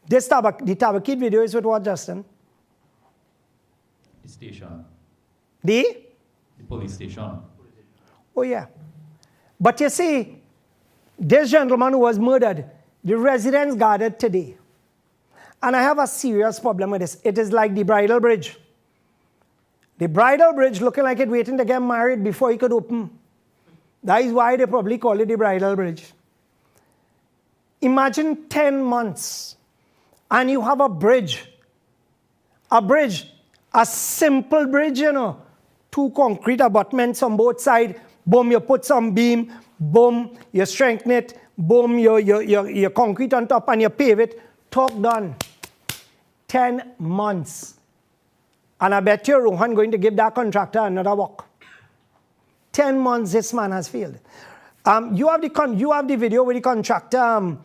Tabakit video is with what, Justin? The station. The police station. Oh, yeah. But you see, this gentleman who was murdered, the residents gathered today. And I have a serious problem with this. It is like the Bridal Bridge. The Bridal Bridge looking like it waiting to get married before it could open. That is why they probably call it the Bridal Bridge. Imagine 10 months and you have a bridge, a simple bridge, you know, 2 concrete abutments on both sides, boom, you put some beam, boom, you strengthen it, boom, you concrete on top and you pave it, talk done. 10 months. And I bet you Rohan going to give that contractor another work. 10 months this man has failed. You have the video with the contractor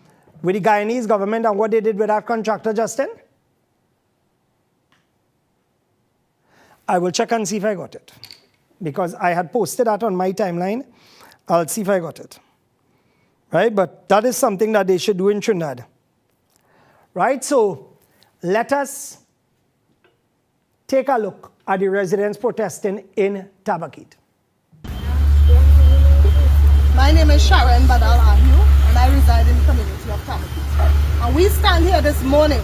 with the Guyanese government and what they did with that contractor, Justin? I will check and see if I got it. Because I had posted that on my timeline. I'll see if I got it. Right? But that is something that they should do in Trinidad. Right? So let us take a look at the residents protesting in Tabak. My name is Sharon Badal Ahu, and I reside in the community of Tabak. And we stand here this morning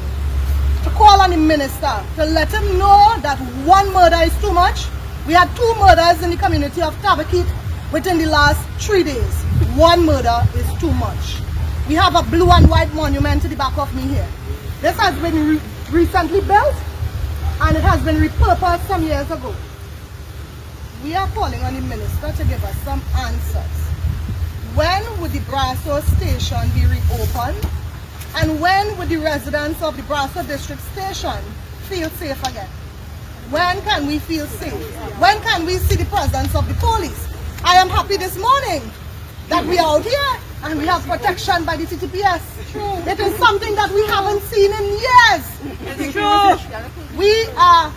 to call on the minister to let him know that one murder is too much. We had 2 murders in the community of Tabakit within the last 3 days. One murder is too much. We have a blue and white monument to the back of me here. This has been recently built and it has been repurposed some years ago. We are calling on the minister to give us some answers. When would the Brasso station be reopened? And when would the residents of the Brasso district station feel safe again? When can we feel safe? When can we see the presence of the police? I am happy this morning that we are out here and we have protection by the TTPS. It is something that we haven't seen in years. It's true. We are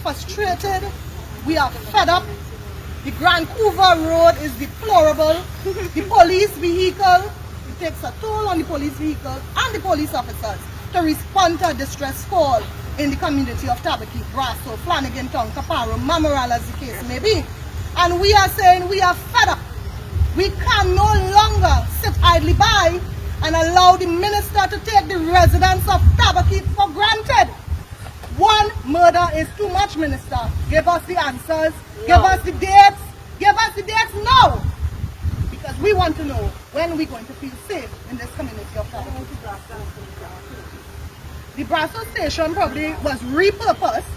frustrated. We are fed up. The Grand Couva Road is deplorable. The police vehicle, it takes a toll on the police vehicle and the police officers to respond to a distress call in the community of Tabaki, Brasso, Flanagan Town, Caparo, Mamoral, as the case may be. And we are saying we are fed up. We can no longer sit idly by and allow the minister to take the residents of Tabaki for granted. One murder is too much, minister. Give us the answers. No. Give us the dates. Give us the dates now. Because we want to know when we're going to feel safe in this community of Tabaki. The Brasso station probably was repurposed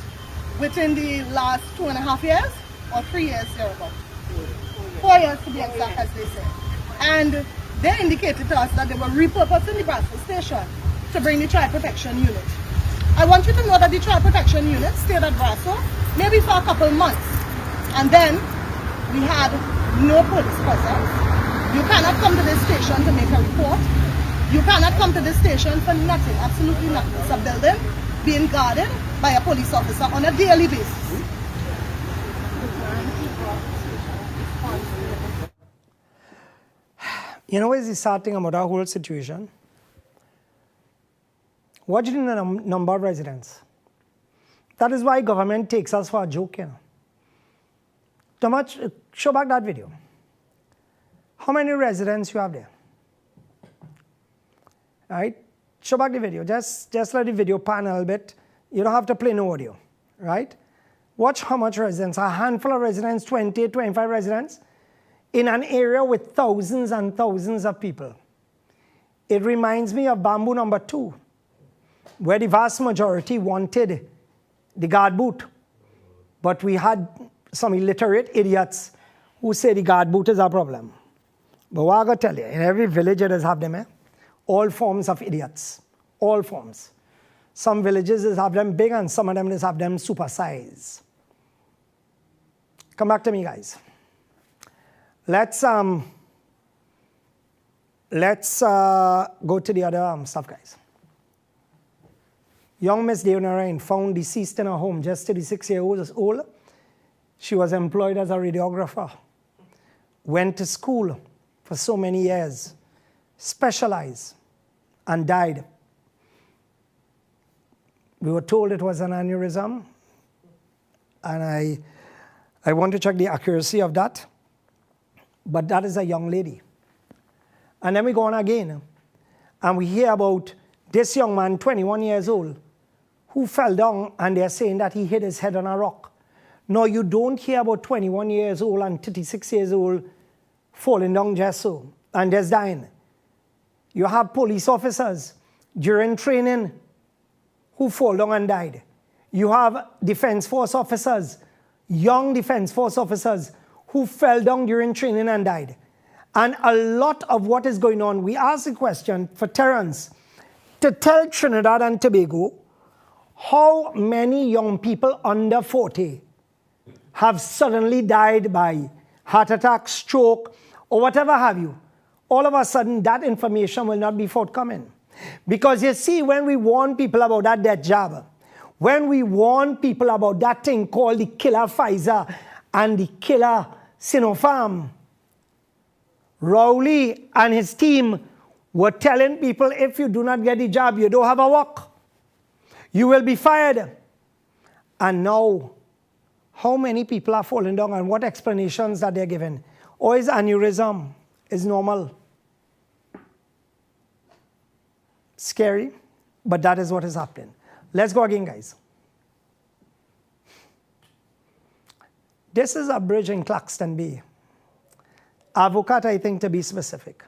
within the last 2.5 years or 3 years thereabout. 4 years to be exact, as they say. And they indicated to us that they were repurposing the Brasso station to bring the child protection unit. I want you to know that the child protection unit stayed at Brasso maybe for a couple months. And then we had no police presence. You cannot come to this station to make a report. You cannot come to this station for nothing, absolutely nothing. It's a building being guarded by a police officer on a daily basis. You know what is the sad thing about our whole situation? Watch the number of residents. That is why government takes us for a joke, you know. Tomas, show back that video. How many residents you have there? Right? Show back the video. Just let the video pan a little bit. You don't have to play no audio. Right? Watch how much residents. A handful of residents, 20, 25 residents, in an area with thousands and thousands of people. It reminds me of Bamboo number 2, where the vast majority wanted the guard boot. But we had some illiterate idiots who say the guard boot is a problem. But what I'm going to tell you, in every village it does have them, eh? All forms of idiots. All forms. Some villages just have them big and some of them just have them super size. Come back to me, guys. Let's go to the other stuff, guys. Young Miss Deonarain found deceased in her home, just 36 years old. She was employed as a radiographer. Went to school for so many years. Specialized and died. We were told it was an aneurysm, and I want to check the accuracy of that, but that is a young lady. And then we go on again, and we hear about this young man, 21 years old, who fell down, and they're saying that he hit his head on a rock. No, you don't hear about 21 years old and 36 years old falling down just so, and just dying. You have police officers during training who fall down and died. You have defense force officers, young defense force officers who fell down during training and died. And a lot of what is going on, we ask the question for Terence to tell Trinidad and Tobago how many young people under 40 have suddenly died by heart attack, stroke, or whatever have you. All of a sudden, that information will not be forthcoming. Because you see, when we warn people about that death jab, when we warn people about that thing called the killer Pfizer and the killer Sinopharm, Rowley and his team were telling people, if you do not get the jab, you don't have a work. You will be fired. And now, how many people are falling down and what explanations that they're given? Oh, it's aneurysm. It's normal. Scary, but that is what is happening. Let's go again, guys. This is a bridge in Claxton Bay. Avocat, I think, to be specific.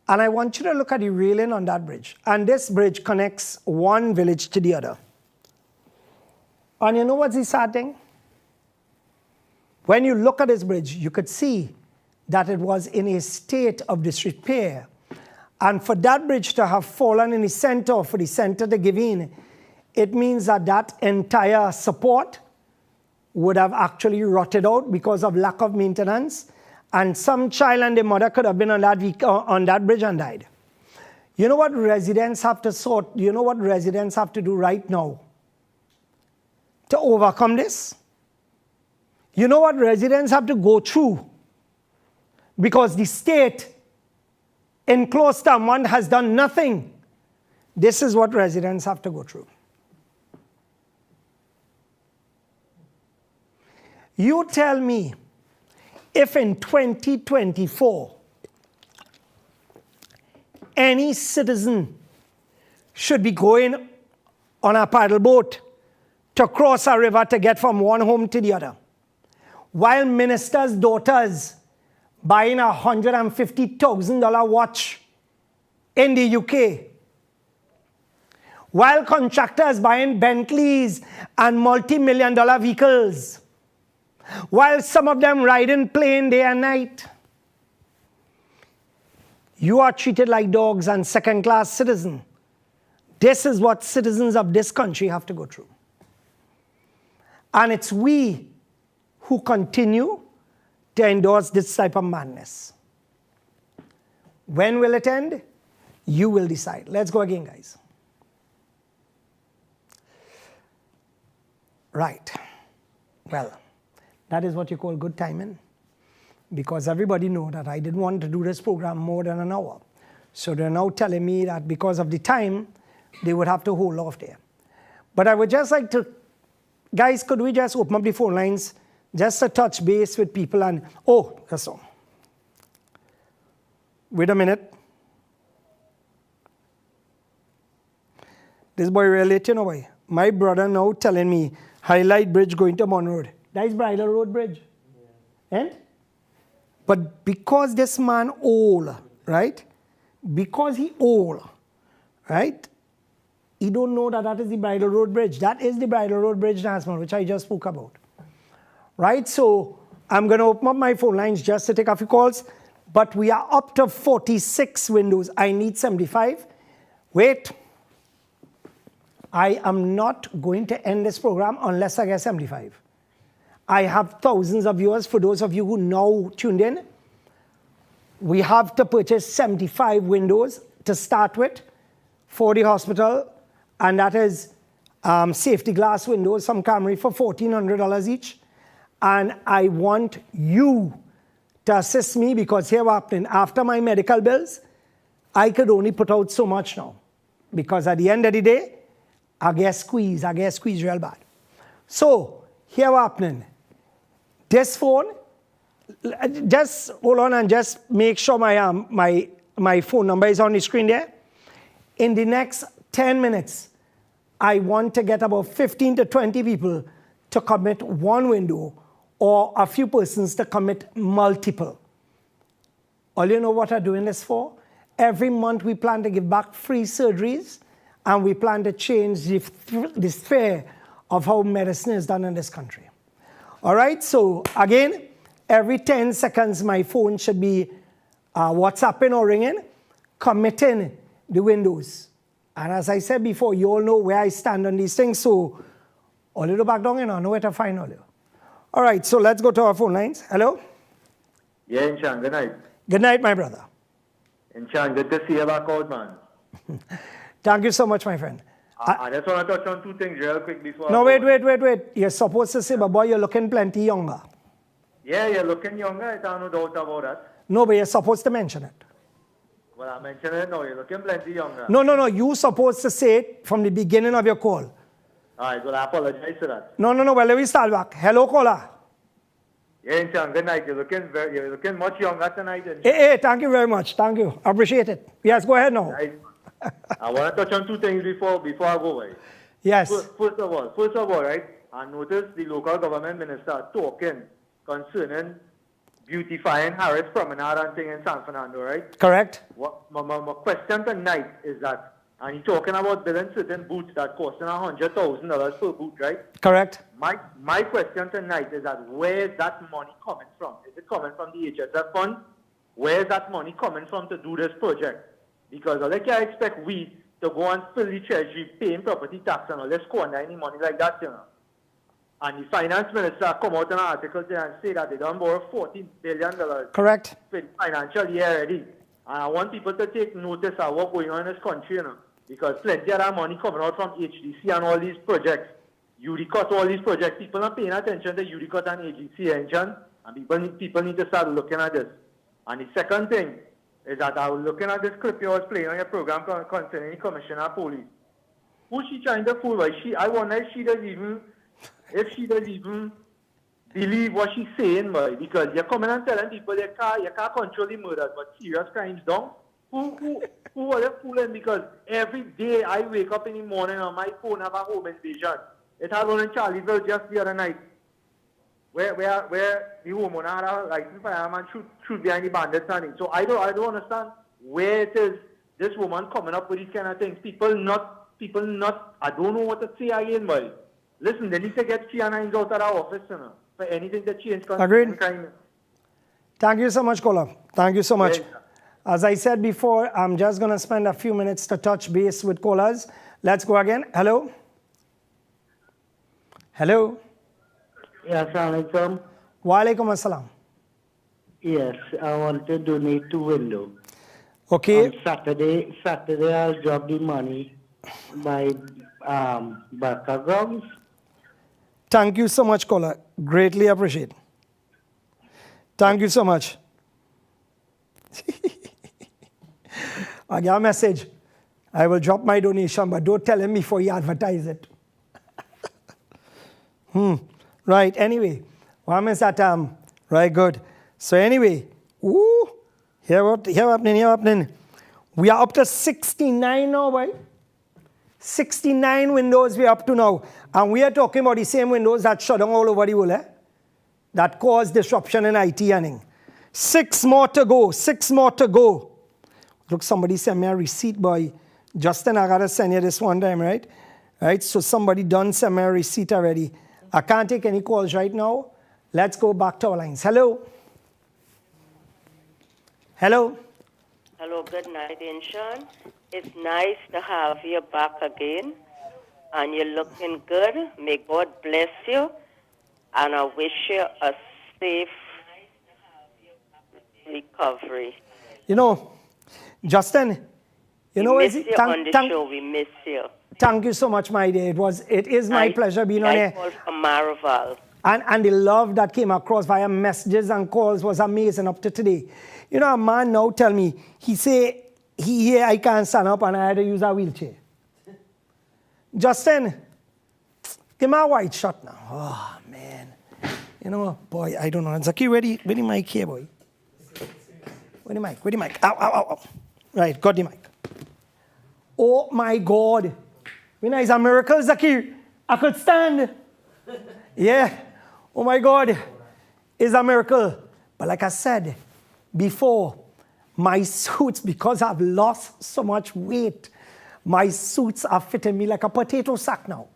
And I want you to look at the railing on that bridge. And this bridge connects one village to the other. And you know what's the sad thing? When you look at this bridge, you could see that it was in a state of disrepair. And for that bridge to have fallen in the center, for the center to give in, it means that that entire support would have actually rotted out because of lack of maintenance. And some child and their mother could have been on that bridge and died. You know what residents have to sort? You know what residents have to do right now to overcome this? You know what residents have to go through? Because the state in close term one has done nothing. This is what residents have to go through. You tell me, if in 2024, any citizen should be going on a paddle boat to cross a river to get from one home to the other, while ministers' daughters buying a $150,000 watch in the UK, while contractors buying Bentleys and multi-million-dollar vehicles, while some of them riding plane day and night, you are treated like dogs and second-class citizens. This is what citizens of this country have to go through. And it's we who continue to endorse this type of madness. When will it end? You will decide. Let's go again, guys. Right. Well, that is what you call good timing, because everybody knows that I didn't want to do this program more than an hour. So they're now telling me that because of the time, they would have to hold off there. But I would just like to, guys, could we just open up the phone lines just to touch base with people and, oh, that's all. Wait a minute. This boy really, you know why? My brother now telling me, Highlight Bridge going to Mon Road. That is Bridle Road Bridge. Yeah. And? But because this man old, right? Because he old, right? He don't know that that is the Bridle Road Bridge. That is the Bridle Road Bridge enhancement, which I just spoke about. Right? So I'm going to open up my phone lines just to take a few calls. But we are up to 46 windows. I need 75. Wait. I am not going to end this program unless I get 75. I have thousands of viewers. For those of you who now tuned in, we have to purchase 75 windows to start with for the hospital. And that is safety glass windows, some Camry for $1,400 each. And I want you to assist me, because here what happening, after my medical bills, I could only put out so much now. Because at the end of the day, I get squeezed real bad. So here what happening. This phone, just hold on and just make sure my phone number is on the screen there. In the next 10 minutes, I want to get about 15 to 20 people to commit one window, or a few persons to commit multiple. All you know what I'm doing this for? Every month we plan to give back free surgeries, and we plan to change the sphere of how medicine is done in this country. All right, so again, every 10 seconds my phone should be WhatsApping or ringing, committing the windows. And as I said before, you all know where I stand on these things, so a little back down and I know where to find all you. All right, so let's go to our phone lines. Hello? Yeah, Inshan, good night. Good night, my brother. Inchan, good to see you back out, man. Thank you so much, my friend. I just want to touch on two things real quick before. No, wait. You're supposed to say, but boy, you're looking plenty younger. Yeah, you're looking younger. I have no doubt about that. No, but you're supposed to mention it. Well, I mentioned it now. You're looking plenty younger. No. You're supposed to say it from the beginning of your call. All right, well, I apologize for that. No. Well, let me start back. Hello, caller. Yeah, Inchan, good night. You're looking much younger tonight. Hey, thank you very much. Thank you. Appreciate it. Yes, go ahead now. I want to touch on two things before I go away. Yes. First of all, right, I noticed the local government minister talking concerning beautifying Harris Promenade and thing in San Fernando, right? Correct. My question tonight is that, and he's talking about building certain booths that costing $100,000 per booth, right? Correct. My question tonight is that where is that money coming from? Is it coming from the HSF fund? Where is that money coming from to do this project? Because I can't expect we to go and fill the treasury paying property tax and all this squander any money like that, you know. And the finance minister come out in an article there and say that they don't borrow $14 billion. Correct. For the financial year already. And I want people to take notice of what's going on in this country, you know. Because plenty of that money coming out from HDC and all these projects. URICOT, all these projects. People are paying attention to URICOT and HDC engine. And people need to start looking at this. And the second thing is that I was looking at this clip you was playing on your program concerning the Commissioner of Police. Who's she trying to fool? I wonder if she does even believe what she's saying, boy. Because you're coming and telling people you can't control the murders, but serious crimes don't. Who are you fooling? Because every day I wake up in the morning and my phone have a home invasion. It had one in Charlieville just the other night. Where the homeowner had a licensed fireman shoot behind the bandits standing. So I don't understand where it is this woman coming up with these kind of things. People not I don't know what to say again, boy. Listen, they need to get Chianines out of our office, you know, for anything to change. Agreed. Thank you so much, caller. Thank you so much. Yes. As I said before, I'm just going to spend a few minutes to touch base with callers. Let's go again. Hello? Hello? Yes, Assalamualaikum. Walaikum assalam. Yes, I want to donate to Window. Okay. On Saturday I'll drop the money by Barca grounds. Thank you so much, caller. Greatly appreciate. Thank you so much. I got a message. I will drop my donation, but don't tell him before you advertise it. Right, anyway. What means that, right, good. So anyway, here happening. We are up to 69 now, right? 69 windows we are up to now. And we are talking about the same windows that shut down all over the world, that caused disruption in IT earning. 6 more to go. Look, somebody sent me a receipt, boy. Justin, I gotta send you this one time, right? Right, so somebody done send me a receipt already. I can't take any calls right now. Let's go back to our lines. Hello? Hello, good night, Inshan. It's nice to have you back again. And you're looking good. May God bless you. And I wish you a safe recovery. You know, Justin, you know, we miss you on the show. We miss you. Thank you so much, my dear. It is my pleasure being on here. I called from Maraval. And the love that came across via messages and calls was amazing up to today. You know, a man now tell me, he say, I can't stand up and I had to use a wheelchair. Justin, give me a white shot now. Oh, man. You know, boy, I don't know. Zaki, where the mic here, boy? Where the mic? Ow. Right, got the mic. Oh, my God. When it's a miracle, Zaki, I could stand. Yeah. Oh, my God. It's a miracle. But like I said before, my suits, because I've lost so much weight, my suits are fitting me like a potato sack now.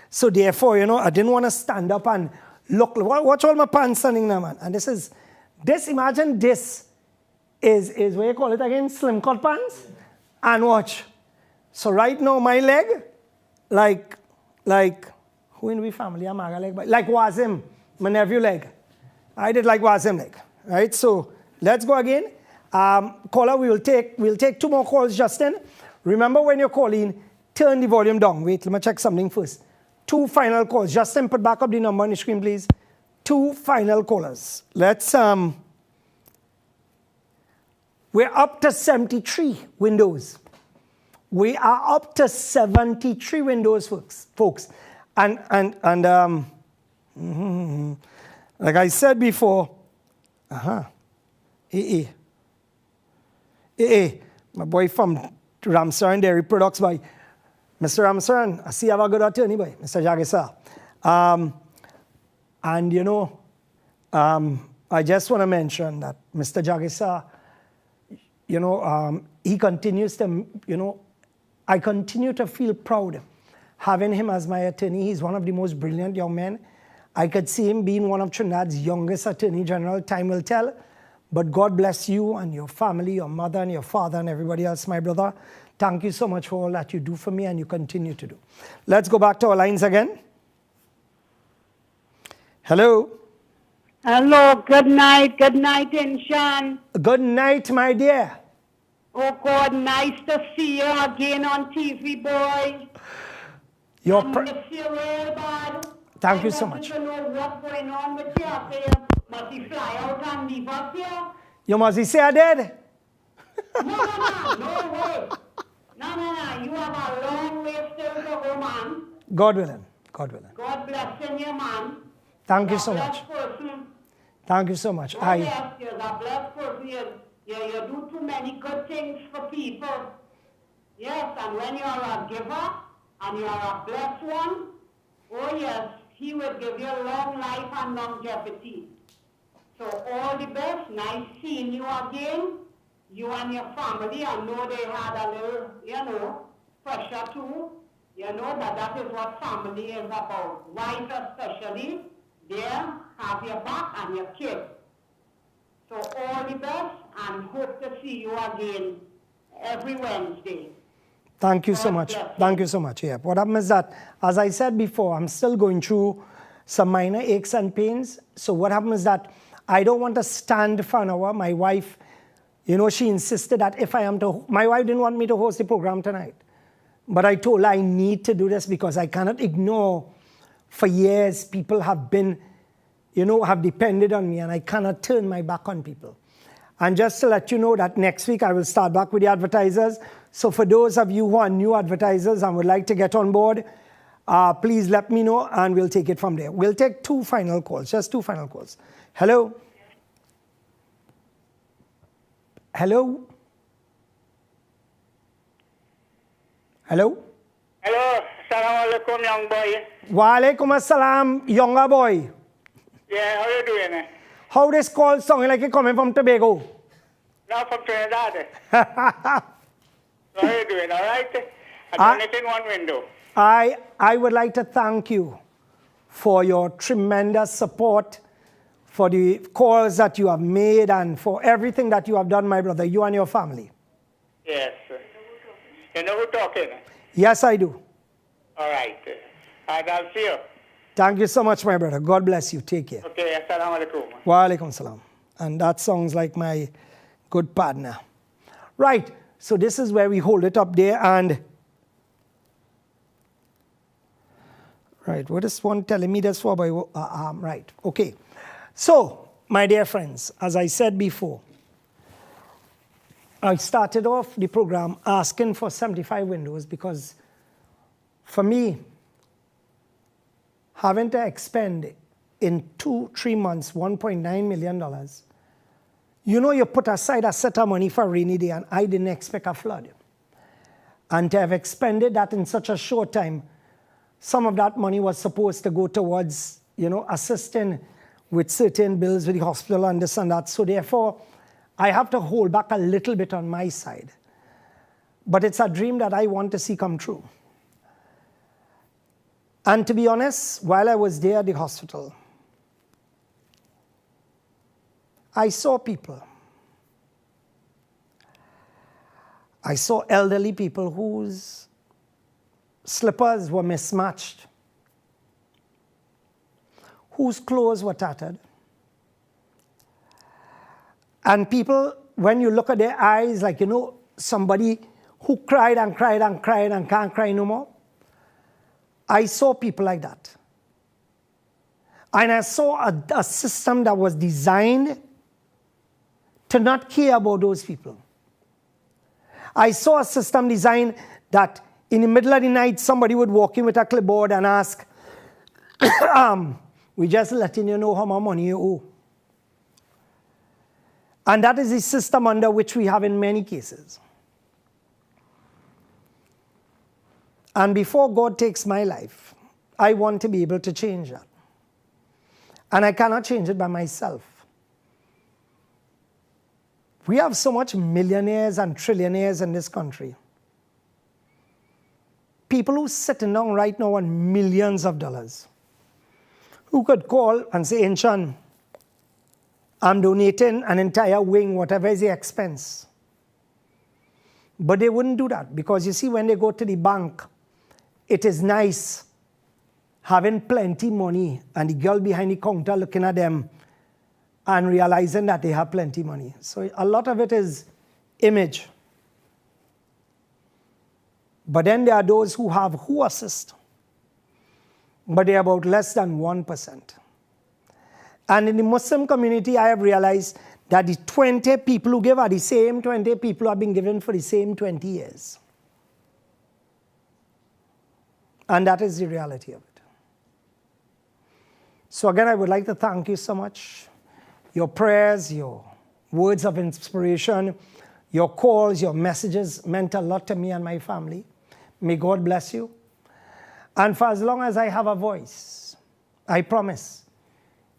So therefore, you know, I didn't want to stand up and look. Watch all my pants standing there, man. And imagine this is what you call it again? Slim cut pants? And watch. So right now, my leg, like, who in the family? Amaga leg, like Wazim, my nephew leg. I did like Wazim leg, right? So let's go again. Caller, we'll take 2 more calls, Justin. Remember when you're calling, turn the volume down. Wait, let me check something first. 2 final calls. Justin, put back up the number on the screen, please. 2 final callers. Let's, we're up to 73 windows. We are up to 73 windows, folks. And like I said before, my boy from Ramsaran Dairy Products by Mr. Ramsaran. I see you have a good attorney, boy, Mr. Jagisa. And you know, I just want to mention that Mr. Jagisa, you know, he continues to, you know, I continue to feel proud having him as my attorney. He's one of the most brilliant young men. I could see him being one of Trinidad's youngest attorney general. Time will tell. But God bless you and your family, your mother and your father and everybody else, my brother. Thank you so much for all that you do for me and you continue to do. Let's go back to our lines again. Hello. Hello, good night, Inshan. Good night, my dear. Oh God, nice to see you again on TV, boy. Thank you so much. I want to know what's going on with you. Must you fly out and leave us here? You must say I did? No way. No. You have a long way still to go, man. God willing. God willing. God bless you, man. Thank you so much. Thank you so much. Oh, yes, you're a blessed person. You do too many good things for people. Yes, and when you're a giver and you're a blessed one, oh yes, he will give you long life and longevity. So all the best. Nice seeing you again. You and your family. I know they had a little, you know, pressure too. You know, but that is what family is about. Wife especially, there, have your back and your kids. So all the best and hope to see you again every Wednesday. Thank you so much. Thank you so much. Yeah. What happened is that, as I said before, I'm still going through some minor aches and pains. So what happened is that I don't want to stand for an hour. My wife, you know, she insisted that if I am to, my wife didn't want me to host the program tonight. But I told her I need to do this because I cannot ignore for years people have been, you know, have depended on me and I cannot turn my back on people. And just to let you know that next week I will start back with the advertisers. So for those of you who are new advertisers and would like to get on board, please let me know and we'll take it from there. We'll take 2 final calls, just 2 final calls. Hello? Hello? Hello? Hello, Assalamu alaikum, young boy. Wa alaikum assalam, younger boy. Yeah, how you doing? How this call sounding like it coming from Tobago? No, from Trinidad. How you doing, all right? I'm only in one window. I would like to thank you for your tremendous support, for the calls that you have made, and for everything that you have done, my brother, you and your family. Yes. You know who's talking? Yes, I do. All right. And I'll see you. Thank you so much, my brother. God bless you. Take care. Okay, assalamu alaikum. Wa alaikum salam. And that sounds like my good partner. Right. So this is where we hold it up there and... Right. What is one telling me this for? Right. Okay. So, my dear friends, as I said before, I started off the program asking for 75 windows because for me, having to expend in 2-3 months $1.9 million, you know, you put aside a set of money for a rainy day, and I didn't expect a flood. And to have expended that in such a short time, some of that money was supposed to go towards, you know, assisting with certain bills with the hospital and this and that. So therefore, I have to hold back a little bit on my side. But it's a dream that I want to see come true. And to be honest, while I was there at the hospital, I saw people. I saw elderly people whose slippers were mismatched, whose clothes were tattered, and people when you look at their eyes, like, somebody who cried and cried and cried and can't cry no more. I saw people like that. And I saw a system that was designed to not care about those people. I saw a system designed that in the middle of the night, somebody would walk in with a clipboard and ask, we just letting you know how much money you owe. And that is the system under which we have in many cases. And before God takes my life, I want to be able to change that. And I cannot change it by myself. We have so much millionaires and trillionaires in this country. People who sitting down right now on millions of dollars, who could call and say, Inshan, I'm donating an entire wing, whatever is the expense. But they wouldn't do that because you see, when they go to the bank, it is nice having plenty money and the girl behind the counter looking at them and realizing that they have plenty money. So a lot of it is image. But then there are those who assist. But they are about less than 1%. And in the Muslim community, I have realized that the 20 people who give are the same 20 people who have been given for the same 20 years. And that is the reality of it. So again, I would like to thank you so much. Your prayers, your words of inspiration, your calls, your messages meant a lot to me and my family. May God bless you. And for as long as I have a voice, I promise,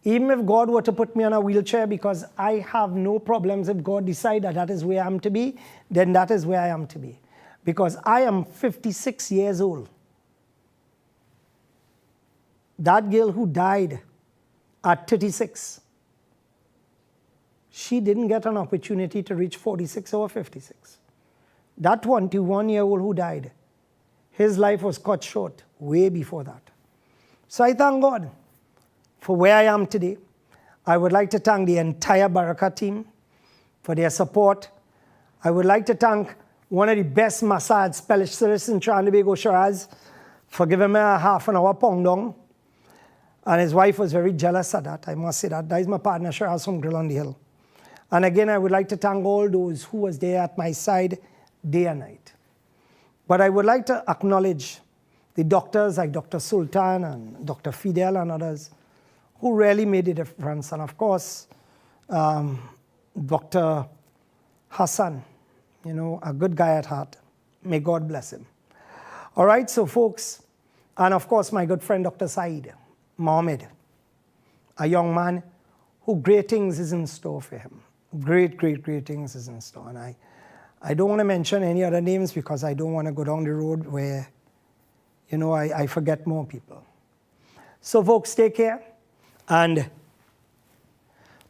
even if God were to put me on a wheelchair, because I have no problems if God decides that that is where I am to be, then that is where I am to be. Because I am 56 years old. That girl who died at 36, she didn't get an opportunity to reach 46 or 56. That 21-year-old who died, his life was cut short way before that. So I thank God for where I am today. I would like to thank the entire Baraka team for their support. I would like to thank one of the best massage specialists in Trinidad and Tobago, Shiraz, for giving me a half an hour pong dong. And his wife was very jealous of that, I must say that. That is my partner, Shiraz from Grill on the Hill. And again, I would like to thank all those who was there at my side day and night. But I would like to acknowledge the doctors like Dr. Sultan and Dr. Fidel and others who really made a difference. And of course, Dr. Hassan, a good guy at heart. May God bless him. All right, so folks, and of course, my good friend, Dr. Saeed Mohammed, a young man who great things is in store for him. Great, great, great things is in store. And I don't want to mention any other names because I don't want to go down the road where, I forget more people. So folks, take care. And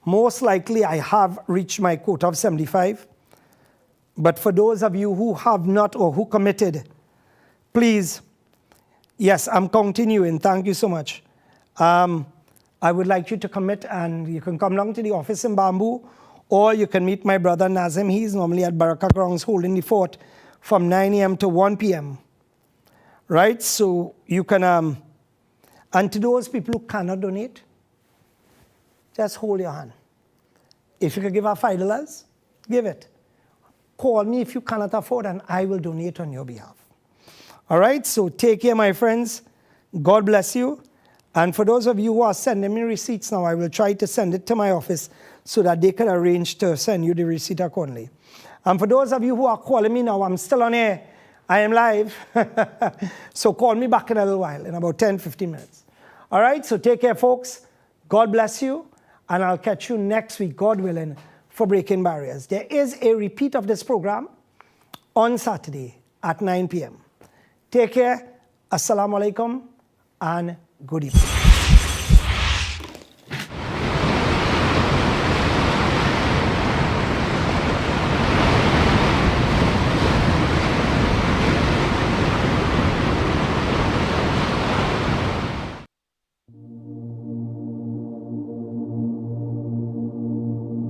most likely I have reached my quota of 75. But for those of you who have not or who committed, please, yes, I'm continuing. Thank you so much. I would like you to commit, and you can come down to the office in Bamboo, or you can meet my brother Nazim. He's normally at Baraka Grounds holding the fort from 9 a.m. to 1 p.m. Right? So you can, and to those people who cannot donate, just hold your hand. If you can give her $5, give it. Call me if you cannot afford, and I will donate on your behalf. All right? So take care, my friends. God bless you. And for those of you who are sending me receipts now, I will try to send it to my office so that they can arrange to send you the receipt accordingly. And for those of you who are calling me now, I'm still on air. I am live. So call me back in a little while, in about 10, 15 minutes. All right, so take care, folks. God bless you. And I'll catch you next week, God willing, for Breaking Barriers. There is a repeat of this program on Saturday at 9 p.m. Take care. Assalamu alaikum and good evening.